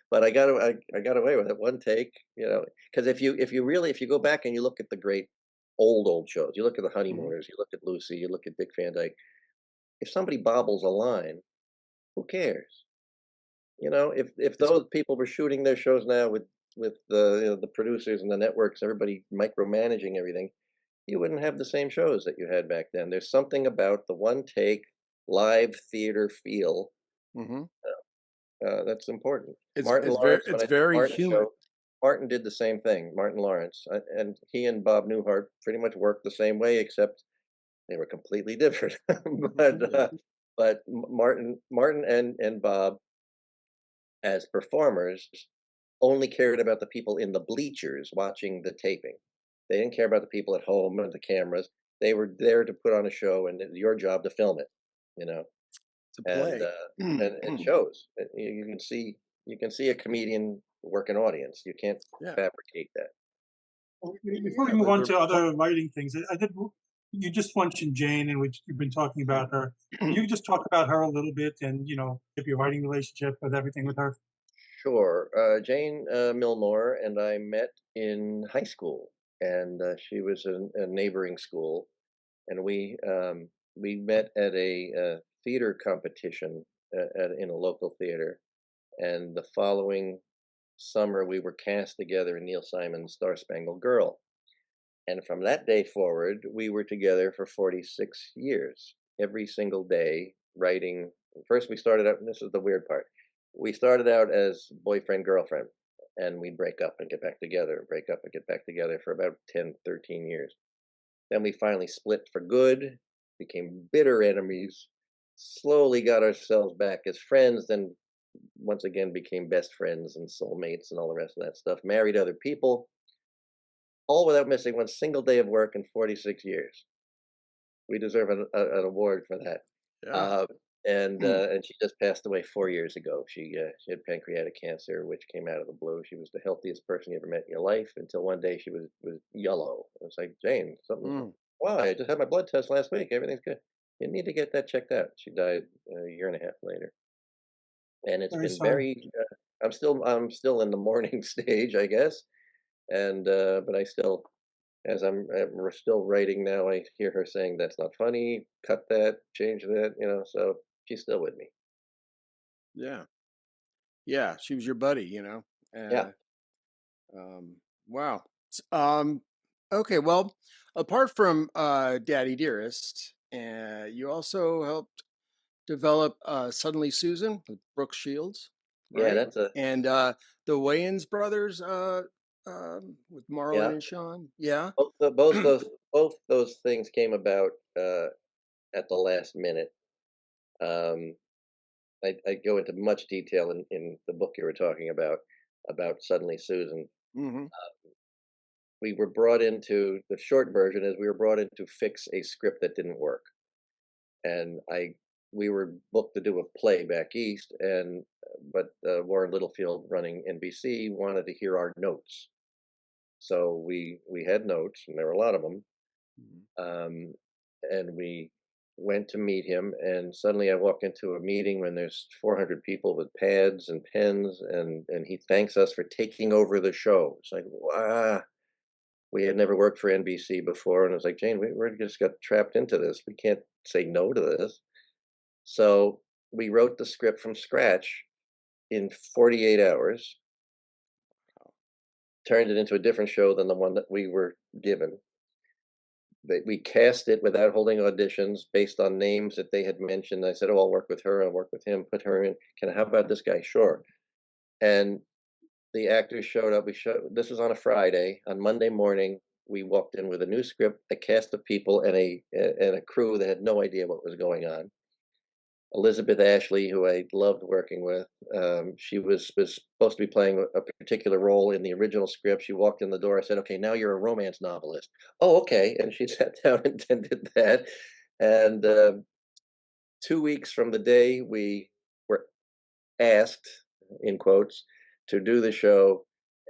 but I got away with it one take, because if you go back and you look at the great old shows, you look at the Honeymooners, you look at Lucy, you look at Dick Van Dyke. If somebody bobbles a line, who cares? If those people were shooting their shows now with the producers and the networks, everybody micromanaging everything, you wouldn't have the same shows that you had back then. There's something about the one take live theater feel that's important. Martin Lawrence, when I did the Martin show, Martin did the same thing. Martin Lawrence, and he and Bob Newhart pretty much worked the same way, except they were completely different. but Martin and Bob, as performers, only cared about the people in the bleachers watching the taping. They didn't care about the people at home and the cameras. They were there to put on a show, and it was your job to film it. To play. And it shows. You can see a comedian work an audience. You can't fabricate that. Before we move on to other writing things, you just mentioned Jane, and you've been talking about her. You just talk about her a little bit, and your writing relationship with everything with her. Sure. Jane Milmore and I met in high school, and she was a neighboring school, and we met at a theater competition in a local theater, and the following summer we were cast together in Neil Simon's Star Spangled Girl. And from that day forward, we were together for 46 years, every single day, writing. First, we started out, and this is the weird part, we started out as boyfriend, girlfriend, and we'd break up and get back together, break up and get back together for about 10, 13 years. Then we finally split for good, became bitter enemies, slowly got ourselves back as friends, then once again became best friends and soulmates and all the rest of that stuff, married other people, all without missing one single day of work in 46 years. We deserve an award for that. Yeah. And she just passed away 4 years ago. She had pancreatic cancer, which came out of the blue. She was the healthiest person you ever met in your life until one day she was yellow. I was like, Jane, something's Mm. why? I just had my blood test last week. Everything's good. You need to get that checked out. She died a year and a half later, and it's Very been sorry. very. I'm still in the mourning stage, I guess, and but I still, as we're still writing now, I hear her saying that's not funny, cut that, change that, so she's still with me. Yeah. Yeah. She was your buddy, Yeah. Um, wow. Okay. Well, apart from Daddy Dearest, you also helped develop Suddenly Susan with Brooke Shields, Yeah, right? that's a And the Wayans brothers with Marlon yeah. and Sean. Yeah. Both those things came about at the last minute. Um, I go into much detail in the book you were talking about Suddenly Susan. Hmm. We were brought into the short version is we were brought in to fix a script that didn't work, and we were booked to do a play back east, and but Warren Littlefield running NBC wanted to hear our notes, so we had notes, and there were a lot of them. um, and we went to meet him, and suddenly I walk into a meeting when there's 400 people with pads and pens, and he thanks us for taking over the show. It's like, wow, we had never worked for NBC before, and I was like, Jane, we just got trapped into this. We can't say no to this. So we wrote the script from scratch in 48 hours, turned it into a different show than the one that we were given. We cast it without holding auditions based on names that they had mentioned. I said, "Oh, I'll work with her. I'll work with him. Put her in. How about this guy? Sure." And the actors showed up. This was on a Friday. On Monday morning, we walked in with a new script, a cast of people, and a crew that had no idea what was going on. Elizabeth Ashley, who I loved working with, she was supposed to be playing a particular role in the original script. She walked in the door. I said, "Okay, now you're a romance novelist." "Oh, okay." And she sat down and did that. And 2 weeks from the day we were asked, in quotes, to do the show,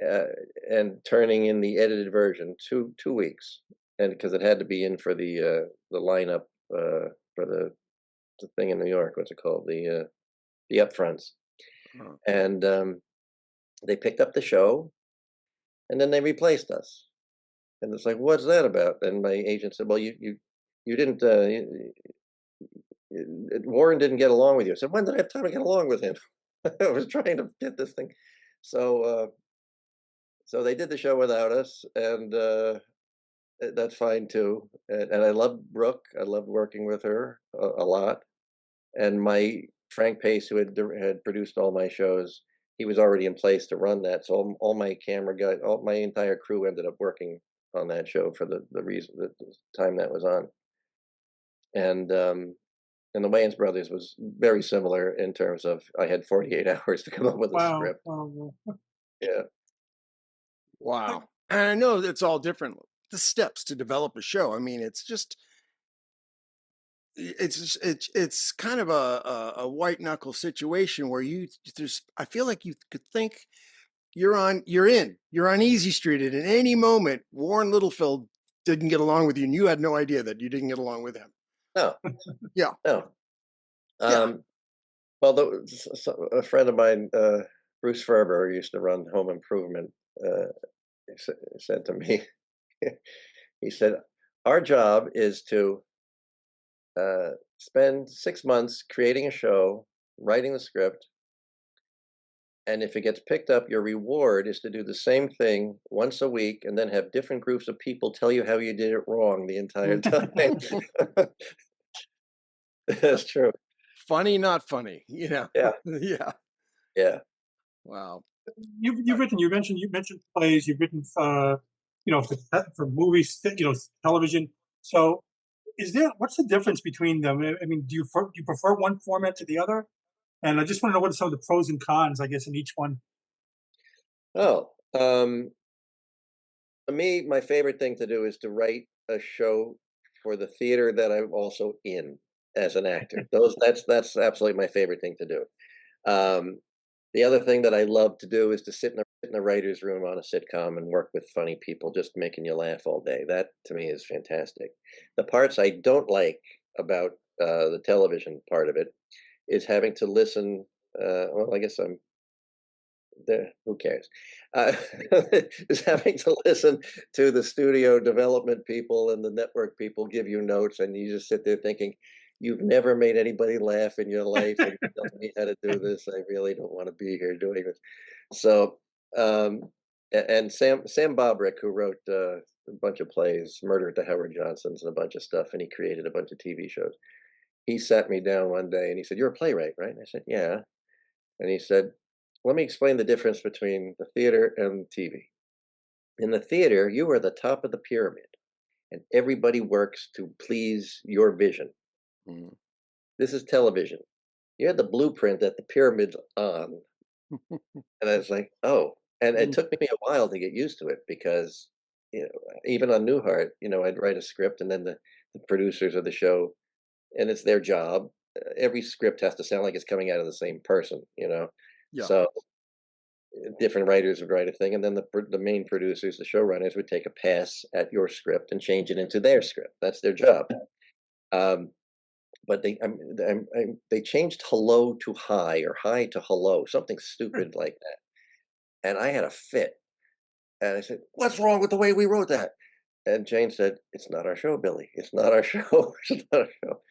uh, and turning in the edited version, two weeks, and because it had to be in for the lineup for the thing in New York. What's it called? The upfronts. Uh, And they picked up the show, and then they replaced us. And it's like, what's that about? And my agent said, well, you didn't. Warren didn't get along with you. I said, when did I have time to get along with him? I was trying to get this thing. So so they did the show without us, and that's fine too. And I loved Brooke. I loved working with her a lot. And my Frank Pace, who had produced all my shows, he was already in place to run that. So all my camera guys, all my entire crew ended up working on that show for the reason the time that was on. And the Wayans brothers was very similar in terms of I had 48 hours to come up with a Wow. script. Wow. Yeah. wow. And I know it's all different. The steps to develop a show. I mean, it's kind of a white knuckle situation where I feel like you could think you're on easy street, and at any moment Warren Littlefield didn't get along with you, and you had no idea that you didn't get along with him. No. Yeah. No. Yeah. Well, a friend of mine, Bruce Ferber, who used to run Home Improvement, said to me, he said, "Our job is to spend 6 months creating a show, writing the script, and if it gets picked up, your reward is to do the same thing once a week, and then have different groups of people tell you how you did it wrong the entire time." That's true. Funny, not funny. Yeah. Yeah. Yeah. Wow. You've written. You mentioned plays. You've written for movies. Television. So what's the difference between them? I mean, do you prefer one format to the other? And I just want to know what are some of the pros and cons, I guess, in each one. Oh, for me, my favorite thing to do is to write a show for the theater that I'm also in as an actor. That's absolutely my favorite thing to do. The other thing that I love to do is to sit in a writer's room on a sitcom and work with funny people, just making you laugh all day. That to me is fantastic. The parts I don't like about the television part of it is having to listen. Well, I guess I'm there. Who cares? Is having to listen to the studio development people and the network people give you notes, and you just sit there thinking, you've never made anybody laugh in your life, and you're telling me how to do this. I really don't want to be here doing this. So, and Sam Bobrick, who wrote a bunch of plays, Murder at the Howard Johnsons, and a bunch of stuff, and he created a bunch of TV shows. He sat me down one day and he said, "You're a playwright, right?" And I said, "Yeah." And he said, "Let me explain the difference between the theater and TV. In the theater, you are the top of the pyramid, and everybody works to please your vision. Mm. This is television. You had the blueprint that the pyramid's on." And I was like, "Oh." And it took me a while to get used to it because, even on Newhart, I'd write a script, and then the producers of the show, and it's their job. Every script has to sound like it's coming out of the same person, Yeah. So different writers would write a thing, and then the main producers, the showrunners, would take a pass at your script and change it into their script. That's their job. But they changed hello to hi, or hi to hello, something stupid like that. And I had a fit. And I said, "What's wrong with the way we wrote that?" And Jane said, "It's not our show, Billy. It's not our show. It's not our show."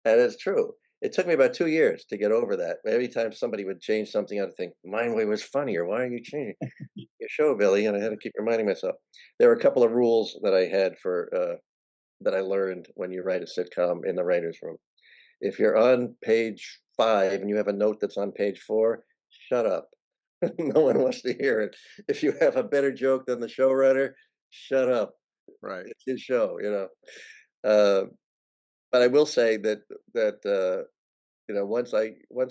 And it's true. It took me about 2 years to get over that. Every time somebody would change something, I'd think, "Mine way was funnier. Why are you changing your show, Billy?" And I had to keep reminding myself. There were a couple of rules that I had that I learned when you write a sitcom in the writer's room. If you're on page 5 and you have a note that's on page 4, shut up. No one wants to hear it. If you have a better joke than the showrunner, shut up. Right. It's his show, But I will say that once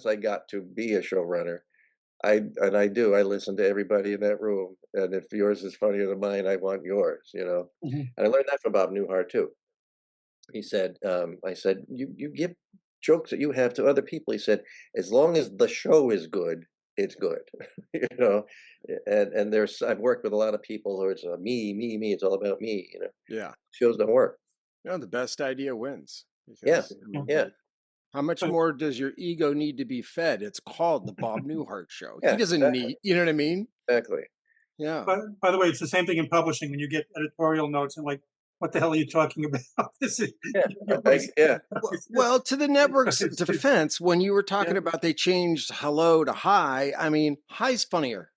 I got to be a showrunner, I listen to everybody in that room, and if yours is funnier than mine, I want yours, Mhm. And I learned that from Bob Newhart too. He said, I said, you give jokes that you have to other people. He said, as long as the show is good, it's good, you know. And I've worked with a lot of people who it's me, me, me. It's all about me, Yeah. Shows don't work. No, the best idea wins. Yeah, Because, I mean, yeah, how much But more does your ego need to be fed? It's called the Bob Newhart Show. He yeah, doesn't need, you know what I mean? exactly. Yeah. by the way, it's the same thing in publishing when you get editorial notes and like, what the hell are you talking about? This is Yeah, your voice. yeah, Well, to the network's It's- defense, when you were talking Yeah. about they changed hello to hi, I mean, hi's funnier.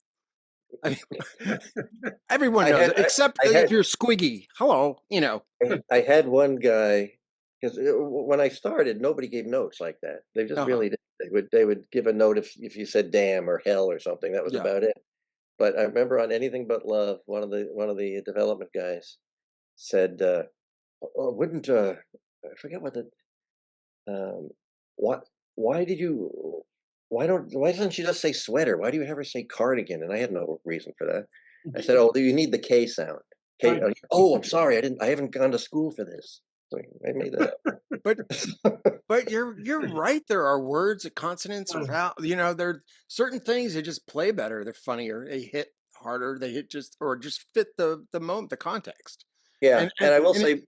I mean, everyone knows it, except I if had you're squiggy. Hello, you know. I had one guy, because when I started, nobody gave notes like that. They just Uh-huh. really did. They would give a note if you said damn or hell or something. That was Yeah. about it. But I remember on Anything But Love, one of the development guys said, wouldn't I forget what the what why did you why doesn't she just say sweater? Why do you have her say cardigan? And I had no reason for that. I said, "Oh, do you need the K sound? K, Right. oh, I'm sorry, I haven't gone to school for this." So I made that up. But you're right. There are words, consonants, or you know, there are certain things that just play better. They're funnier. They hit harder. They hit just fit the moment, the context. Yeah, and I will and say,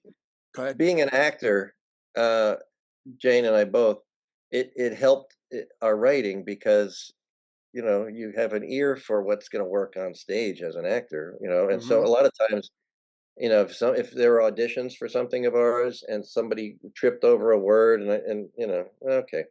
go ahead. being an actor, Jane and I both, it helped our writing because you have an ear for what's going to work on stage as an actor, and so Mhm. a lot of times, if there are auditions for something of ours and somebody tripped over a word and okay,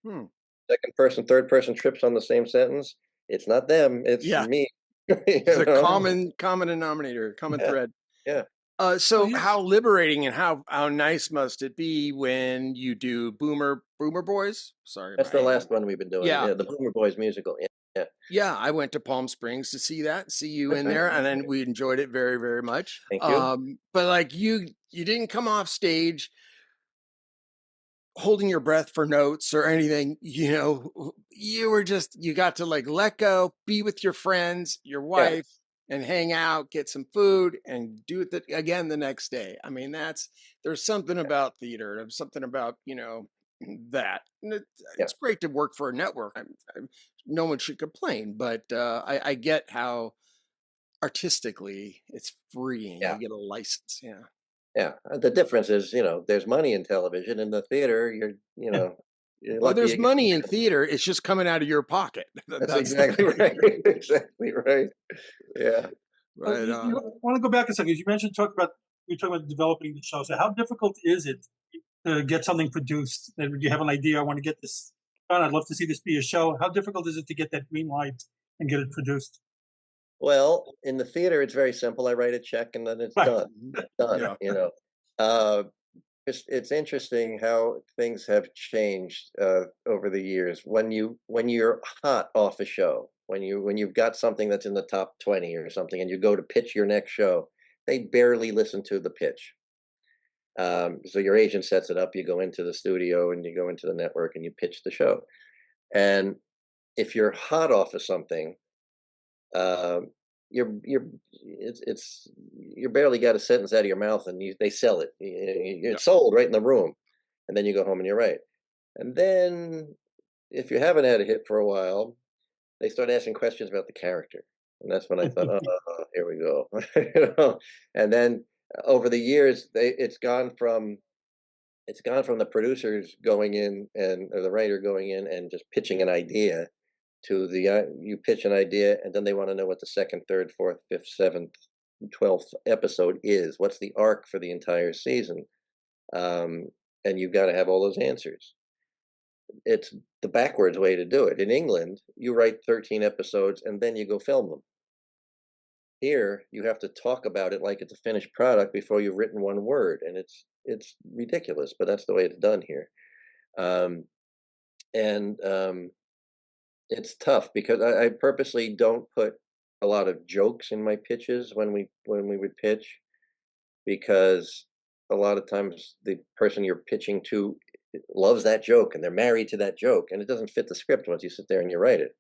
Hmm. second person, third person trips on the same sentence, it's not them, it's Yeah, me. it's a know? common denominator, common Yeah, thread. yeah. Well, So here's how liberating and how nice must it be when you do Boomer Boys? Sorry, That's the my last one we've been doing. yeah. Yeah, the Boomer Boys musical. Yeah, yeah. Yeah, I went to Palm Springs to see you That's in right. there, and then we enjoyed it very, very much. Thank you. But like you didn't come off stage holding your breath for notes or anything. You know, you got to like let go, be with your friends, your Yeah, wife. and hang out, get some food, and do it again the next day. I mean, there's something about theater. There's something about, that. And Yeah. it's great to work for a network. No one should complain, but I get how artistically it's freeing. Yeah. You get a license. Yeah. Yeah. The difference is, there's money in television. In the theater, you're Well, lucky there's you get. money in theater. It's just coming out of your pocket. That's That's the exactly thing. right. Exactly right. Yeah. Right I on. want to go back a second. You mentioned you're talking about developing the show. So how difficult is it to get something produced? That you have an idea, I want to get this done. I'd love to see this be a show. How difficult is it to get that green light and get it produced? Well, in the theater, it's very simple. I write a check and then it's Right. done. Done. Yeah. Uh, it's interesting how things have changed over the years. When you're hot off a show, when you've got something that's in the top 20 or something, and you go to pitch your next show, they barely listen to the pitch. So your agent sets it up. You go into the studio and you go into the network and you pitch the show. And if you're hot off of something, you barely got a sentence out of your mouth, and they sell it. It's sold right in the room, and then you go home and you write. And then, if you haven't had a hit for a while, they start asking questions about the character, and that's when I thought, oh, here we go. And then over the years, it's gone from the producers going in or the writer going in and just pitching an idea to you pitch an idea, and then they want to know what the second, third, fourth, fifth, seventh, 12th episode is. What's the arc for the entire season? And you've got to have all those answers. It's the backwards way to do it. In England, you write 13 episodes and then you go film them. Here, you have to talk about it like it's a finished product before you've written one word, and it's ridiculous, but that's the way it's done here. It's tough because I purposely don't put a lot of jokes in my pitches when we would pitch, because a lot of times the person you're pitching to loves that joke and they're married to that joke, and it doesn't fit the script once you sit there and you write it.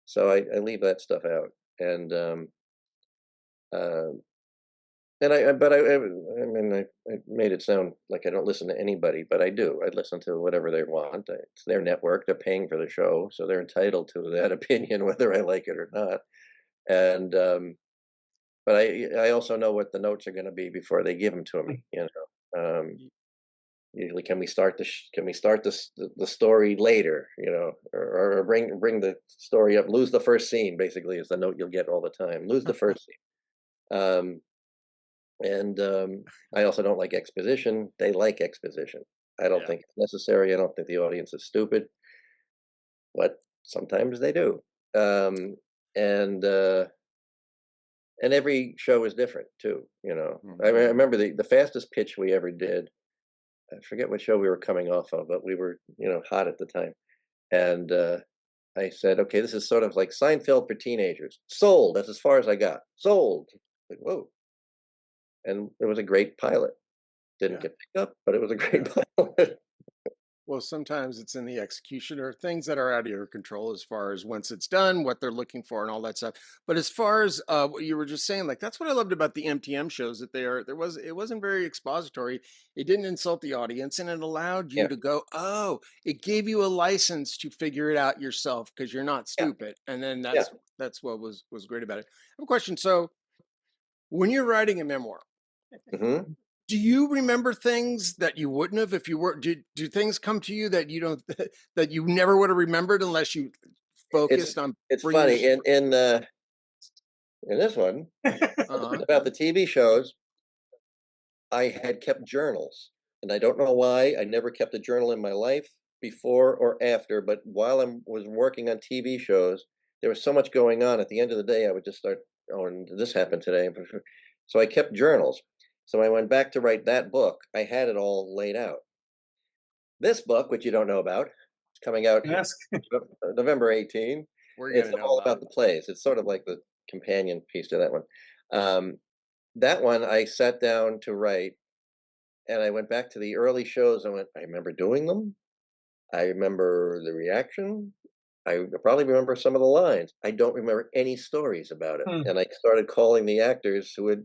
So I leave that stuff out. And I made it sound like I don't listen to anybody, but I do. I listen to whatever they want. It's their network. They're paying for the show, so they're entitled to that opinion, whether I like it or not. And but I also know what the notes are going to be before they give them to me. Usually, can we start the story later? Or bring the story up. Lose the first scene, basically, is the note you'll get all the time. Lose the first scene. And I also don't like exposition. They like exposition. I don't think it's necessary. I don't think the audience is stupid, but sometimes they do. And every show is different too. I remember the fastest pitch we ever did. I forget what show we were coming off of, but we were hot at the time. And I said, okay, this is sort of like Seinfeld for teenagers. Sold. That's as far as I got. Sold. Like, whoa. And it was a great pilot. Didn't get picked up, but it was a great pilot. Well, sometimes it's in the execution or things that are out of your control as far as once it's done, what they're looking for, and all that stuff. But as far as what you were just saying, like that's what I loved about the MTM shows, that it wasn't very expository. It didn't insult the audience, and it allowed you to go, oh, it gave you a license to figure it out yourself because you're not stupid. And then that's what was great about it. I have a question. So when you're writing a memoir, do you remember things that you wouldn't have if you were? Do things come to you that you don't that you never would have remembered unless you focused on? It's funny in this one about the TV shows. I had kept journals, and I don't know why. I never kept a journal in my life before or after. But while I was working on TV shows, there was so much going on. At the end of the day, I would just start, oh, and this happened today. So I kept journals. So I went back to write that book. I had it all laid out. This book, which you don't know about, is coming out November 18. It's all about the plays. It's sort of like the companion piece to that one. That one I sat down to write, and I went back to the early shows. I remember doing them. I remember the reaction. I probably remember some of the lines. I don't remember any stories about it. And I started calling the actors who had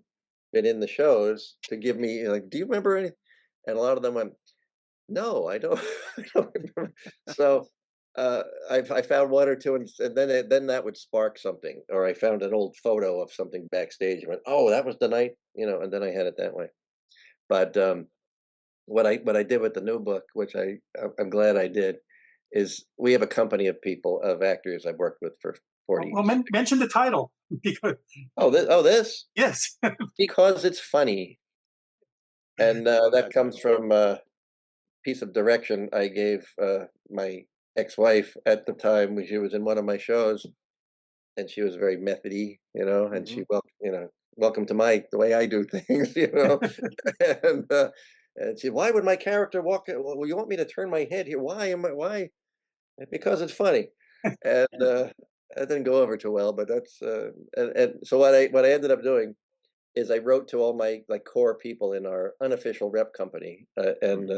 been in the shows to give me like, do you remember any? And a lot of them went, no, I don't, I don't remember. So I found one or two, and then that would spark something, or I found an old photo of something backstage and went, oh, that was the night, and then I had it that way. But what I did with the new book, which I'm glad I did, is we have a company of actors I've worked with for 40 Well, years. mention the title. Because, This yes. because it's funny, and that comes from a piece of direction I gave my ex-wife at the time when she was in one of my shows, and she was very methody, and she welcome to the way I do things, and she, why would my character walk? Well, you want me to turn my head here? Why? Because it's funny, and that didn't go over too well. But that's and so what I ended up doing is I wrote to all my like core people in our unofficial rep company, and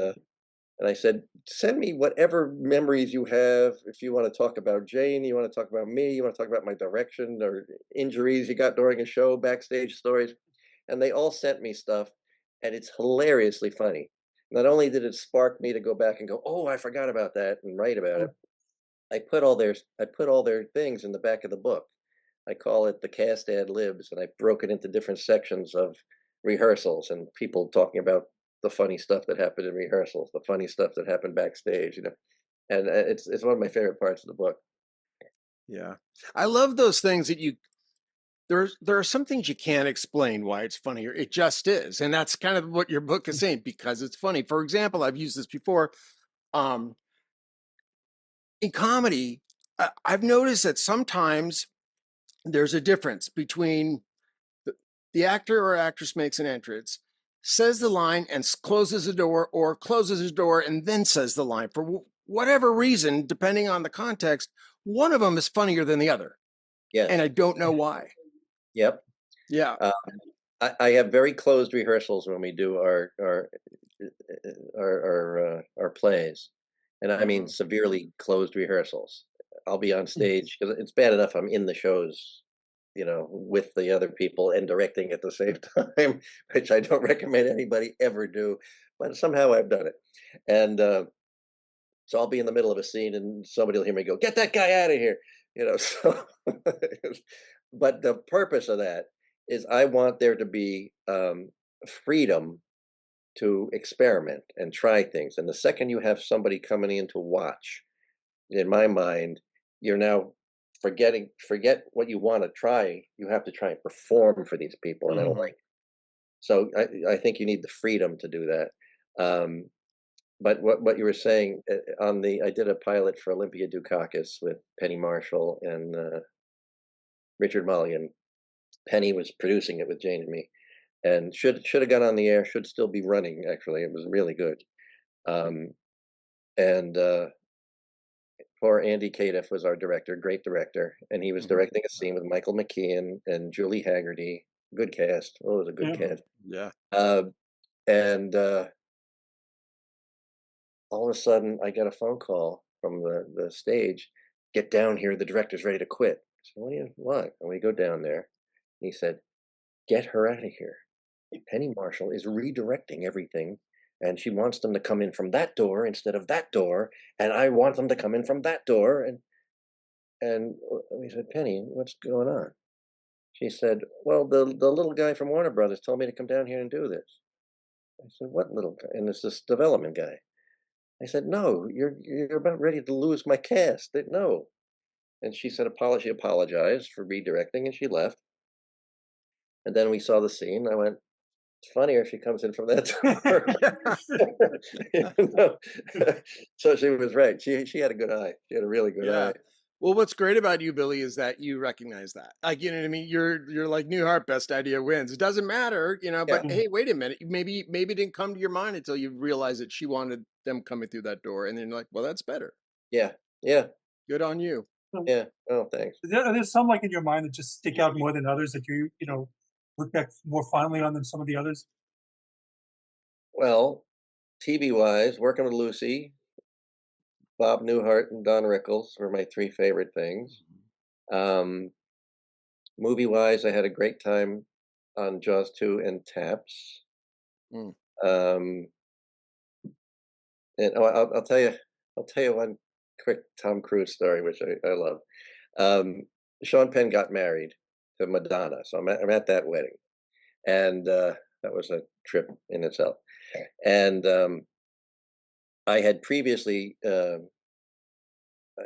I said, send me whatever memories you have. If you want to talk about Jane, you want to talk about me, you want to talk about my direction or injuries you got during a show, backstage stories. And they all sent me stuff, and it's hilariously funny. Not only did it spark me to go back and go, oh, I forgot about that and write about it. I put all their things in the back of the book. I call it the cast ad libs, and I broke it into different sections of rehearsals and people talking about the funny stuff that happened in rehearsals, the funny stuff that happened backstage, and it's one of my favorite parts of the book. Yeah, I love those things that there are some things you can't explain why it's funnier. It just is, and that's kind of what your book is saying, because it's funny. For example, I've used this before. In comedy, I've noticed that sometimes there's a difference between the actor or actress makes an entrance, says the line and closes the door, or closes his door and then says the line. For whatever reason, depending on the context, one of them is funnier than the other. Yes. And I don't know why. Yep. Yeah. I have very closed rehearsals when we do our plays, and I mean severely closed rehearsals. I'll be on stage because it's bad enough I'm in the shows, with the other people and directing at the same time, which I don't recommend anybody ever do, but somehow I've done it. And so I'll be in the middle of a scene and somebody will hear me go, get that guy out of here, so but the purpose of that is I want there to be freedom to experiment and try things. And the second you have somebody coming in to watch, in my mind, you're now forget what you want to try. You have to try and perform for these people, and I don't like it. So I think you need the freedom to do that. But what you were saying I did a pilot for Olympia Dukakis with Penny Marshall and Richard Mulligan. Penny was producing it with Jane and me, and should have gone on the air. Should still be running. Actually, it was really good. And poor Andy Cadiff was our director, great director, and he was directing a scene with Michael McKean and Julie Haggerty. Good cast. Oh, it was a good cast. Yeah. And all of a sudden, I got a phone call from the stage. Get down here. The director's ready to quit. So what? And we go down there. And he said, get her out of here. Penny Marshall is redirecting everything, and she wants them to come in from that door instead of that door, and I want them to come in from that door. And we said, Penny, what's going on? She said, well, the little guy from Warner Brothers told me to come down here and do this. I said, what little guy? And it's this development guy. I said, no, you're about ready to lose my cast. No. And she said, she apologized for redirecting, and she left. And then we saw the scene. I went, it's funnier if she comes in from that door. So she was right. She had a good eye. She had a really good eye. Well, what's great about you, Billy, is that you recognize that. Like, you know what I mean? You're like Newhart, best idea wins. It doesn't matter, but hey, wait a minute. Maybe it didn't come to your mind until you realized that she wanted them coming through that door. And then you're like, well, that's better. Yeah. Yeah. Good on you. Yeah. Oh, thanks. There's some like in your mind that just stick out more than others that you look back more fondly on than some of the others? Well, TV wise, working with Lucy, Bob Newhart and Don Rickles were my three favorite things. Movie-wise, I had a great time on Jaws 2 and Taps. Mm. And I'll tell you one quick Tom Cruise story, which I love. Sean Penn got married to Madonna, so I'm at that wedding, and that was a trip in itself. And I had previously, I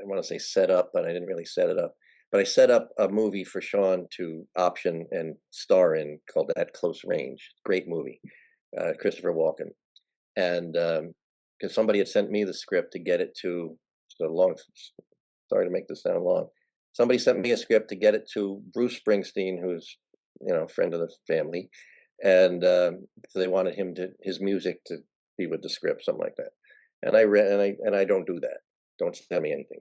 want to say set up, but I didn't really set it up. But I set up a movie for Sean to option and star in called At Close Range. Great movie, Christopher Walken. And because somebody had sent me the script to get it to, sorry to make this sound long. Somebody sent me a script to get it to Bruce Springsteen, who's, a friend of the family. And so they wanted his music to be with the script, something like that. And I read, and I don't do that. Don't send me anything.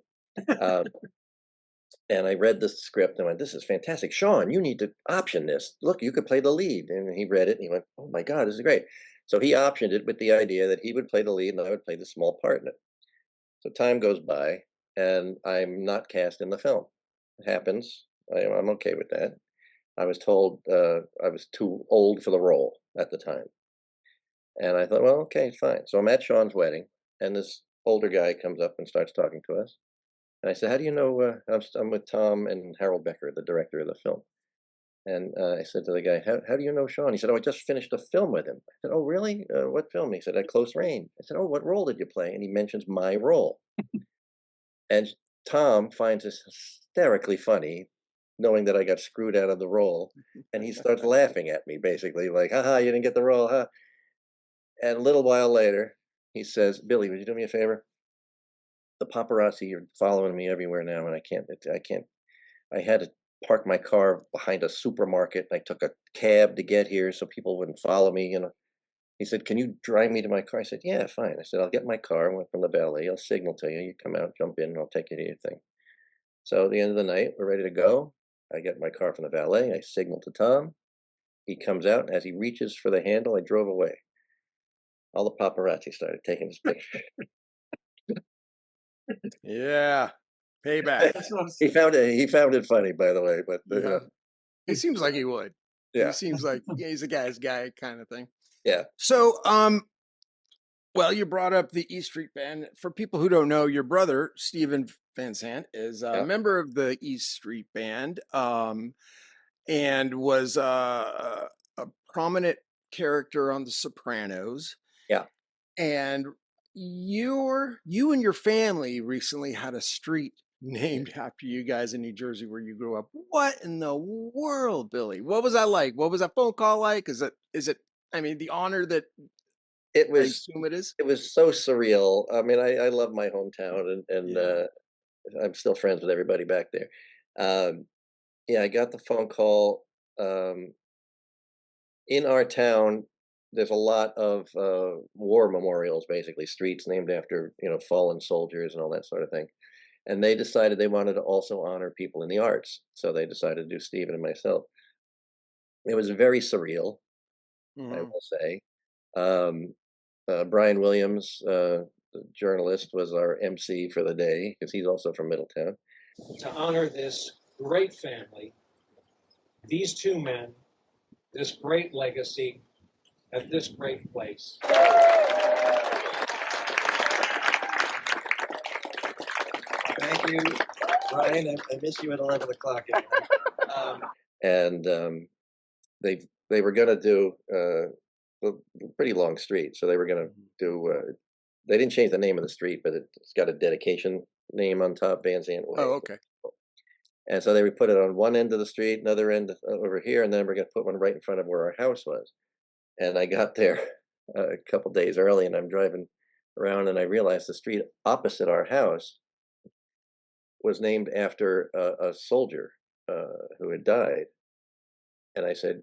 And I read the script and went, "This is fantastic, Sean. You need to option this. Look, you could play the lead." And he read it and he went, "Oh my God, this is great." So he optioned it with the idea that he would play the lead and I would play the small part in it. So time goes by and I'm not cast in the film. It happens. I'm okay with that. I was told I was too old for the role at the time. And I thought, well, okay, fine. So I'm at Sean's wedding and this older guy comes up and starts talking to us. And I said, "How do you know I'm with Tom and Harold Becker, the director of the film?" And I said to the guy, how do you know Sean? He said, "Oh, I just finished a film with him." I said, "Oh, really? What film?" He said, "At Close Range." I said, "Oh, what role did you play?" And he mentions my role. And Tom finds this hysterically funny, knowing that I got screwed out of the role. And he starts laughing at me, basically, like, "Haha, you didn't get the role, huh?" And a little while later, he says, "Billy, would you do me a favor? The paparazzi are following me everywhere now, and I had to park my car behind a supermarket. And I took a cab to get here so people wouldn't follow me. He said, "Can you drive me to my car?" I said, "Yeah, fine." I said, "I'll get my car." I went from the valet. I'll signal to you. You come out, jump in, and I'll take you to your thing. So at the end of the night, we're ready to go. I get my car from the valet. I signal to Tom. He comes out, and as he reaches for the handle, I drove away. All the paparazzi started taking his picture. Yeah. Payback. That's what I'm He saying. found it funny, by the way. But Yeah. It seems like he would. yeah, He seems like he's a guy's guy kind of thing. yeah. So, well, you brought up the E Street Band. For people who don't know, your brother, Stephen Van Zandt, is a Yeah. member of the E Street Band, and was a prominent character on The Sopranos. Yeah. And you and your family recently had a street named after you guys in New Jersey where you grew up. What in the world, Billy? What was that like? What was that phone call like? Is it I mean, the honor that It I was assume it is? it was so surreal. I mean, I love my hometown, and Yeah. I'm still friends with everybody back there. Yeah, I got the phone call. In our town, there's a lot of war memorials, basically streets named after fallen soldiers and all that sort of thing. And they decided they wanted to also honor people in the arts, so they decided to do Stephen and myself. It was very surreal, I Mhm. will say. Um, Brian Williams, the journalist, was our MC for the day because he's also from Middletown. To honor this great family, these two men, this great legacy at this great place. Thank you, Brian. I miss you at 11 o'clock. And they were going to do a pretty long street, so they were going to do. They didn't change the name of the street, but it's got a dedication name on top, Van Zandt Way. Oh, okay. And so they would put it on one end of the street, another end over here, and then we're going to put one right in front of where our house was. And I got there a couple days early, and I'm driving around, and I realized the street opposite our house was named after a soldier who had died. And I said,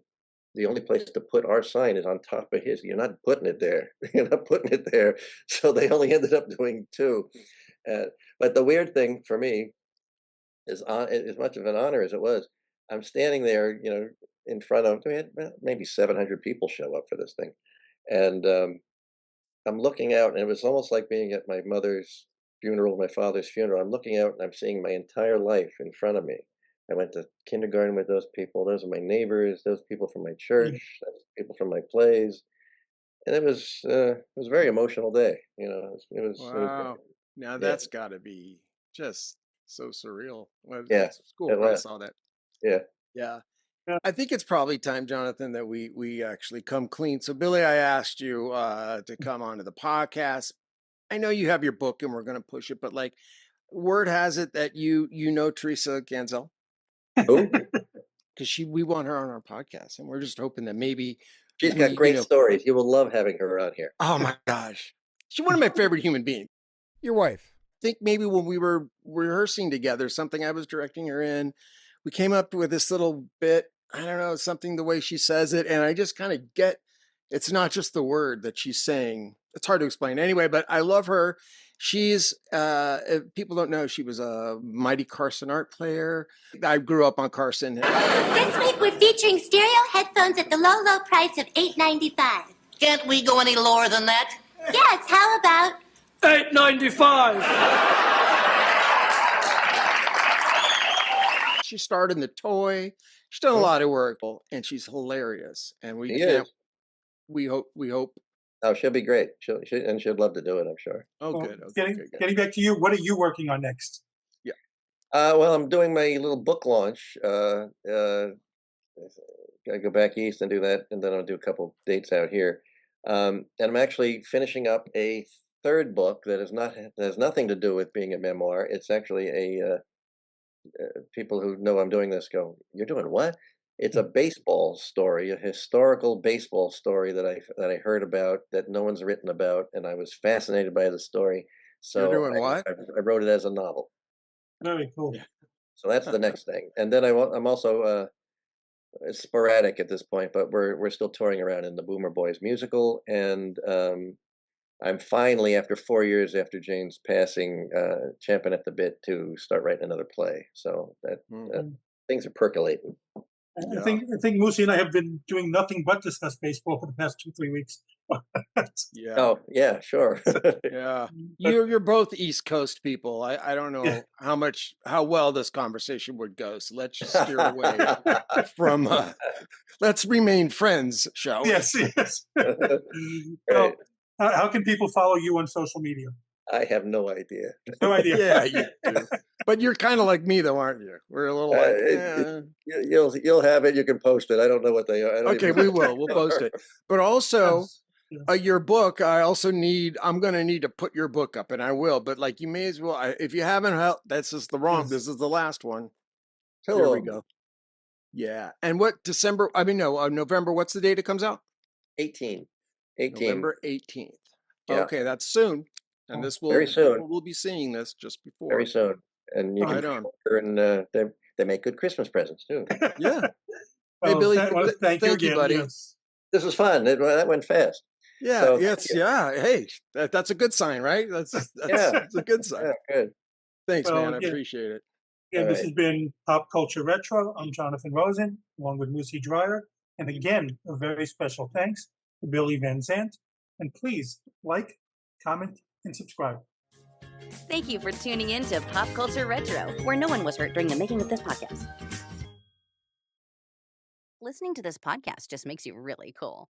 the only place to put our sign is on top of his. You're not putting it there. You're not putting it there. So they only ended up doing two. But the weird thing for me is, as much of an honor as it was, I'm standing there, in front of, we had maybe 700 people show up for this thing. And I'm looking out, and it was almost like being at my mother's funeral, my father's funeral, I'm looking out and I'm seeing my entire life in front of me. I went to kindergarten with those people. Those are my neighbors. Those people from my church. Those people from my plays. And it was a very emotional day. You know, Wow. Now yeah, that's got to be just so surreal. Well, yeah, it's cool. it When I was. saw that. Yeah. Yeah. Yeah. I think it's probably time, Jonathan, that we actually come clean. So, Billy, I asked you to come onto the podcast. I know you have your book, and we're going to push it, but like, word has it that you know Teresa Ganzel, Who? because we want her on our podcast, and we're just hoping that maybe She's got great stories. You will love having her on here. Oh my gosh, she's one of my favorite human beings. Your wife. I think maybe when we were rehearsing together, something I was directing her in, we came up with this little bit. I don't know, something the way she says it, and I just kind of get it's not just the word that she's saying. It's hard to explain anyway, but I love her. She's if people don't know, she was a mighty Carson art player. I grew up on Carson. This week we're featuring stereo headphones at the low price of $8.95. Can't we go any lower than that? Yes, how about $8.95? She starred in The Toy. She's done a lot of work, and she's hilarious. And we hope. Oh, she'll be great. She'll love to do it, I'm sure. Oh, Well, good. Okay, good. Getting back to you, what are you working on next? Yeah. Well, I'm doing my little book launch. I go back east and do that, and then I'll do a couple dates out here. And I'm actually finishing up a third book that has nothing to do with being a memoir. It's actually people who know I'm doing this go, "You're doing what?" It's a baseball story, a historical baseball story that I heard about that no one's written about, and I was fascinated by the story. So You're doing what? I wrote it as a novel. Very cool. Yeah. So that's the next thing. And then I'm also it's sporadic at this point, but we're still touring around in the Boomer Boys musical, and I'm finally, after 4 years after Jane's passing, champing at the bit to start writing another play. So that things are percolating. I think Moosie and I have been doing nothing but discuss baseball for the past 2-3 weeks. Yeah. Oh yeah, sure. Yeah. You're both East Coast people. I don't know how well this conversation would go. So let's just steer away from let's remain friends, shall we? Yes. So, how can people follow you on social media? I have no idea. No idea. Yeah, you do. But you're kind of like me, though, aren't you? We're a little like, you'll have it. You can post it. I don't know what they are. Okay, we will. We'll post it. But also, your book. I'm going to need to put your book up, and I will. But like, you may as well. If you haven't, that's just the wrong. This is the last one. Here we go. Yeah. And what November. What's the date it comes out? 18. November 18th. Yeah. Okay, that's soon. And this will very soon. We'll be seeing this just before. Very soon, and you can. And they make good Christmas presents too. Yeah. Well, hey Billy, thank you again, buddy. Yes. This was fun. That went fast. Yeah. So, yeah. Hey, that's a good sign, right? That's a good sign. Yeah, good. Thanks, man. I appreciate it. Again, this has been Pop Culture Retro. I'm Jonathan Rosen, along with Moosie Drier. And again, a very special thanks to Billy Van Zandt. And please like, comment, and subscribe. Thank you for tuning in to Pop Culture Retro, where no one was hurt during the making of this podcast. Listening to this podcast just makes you really cool.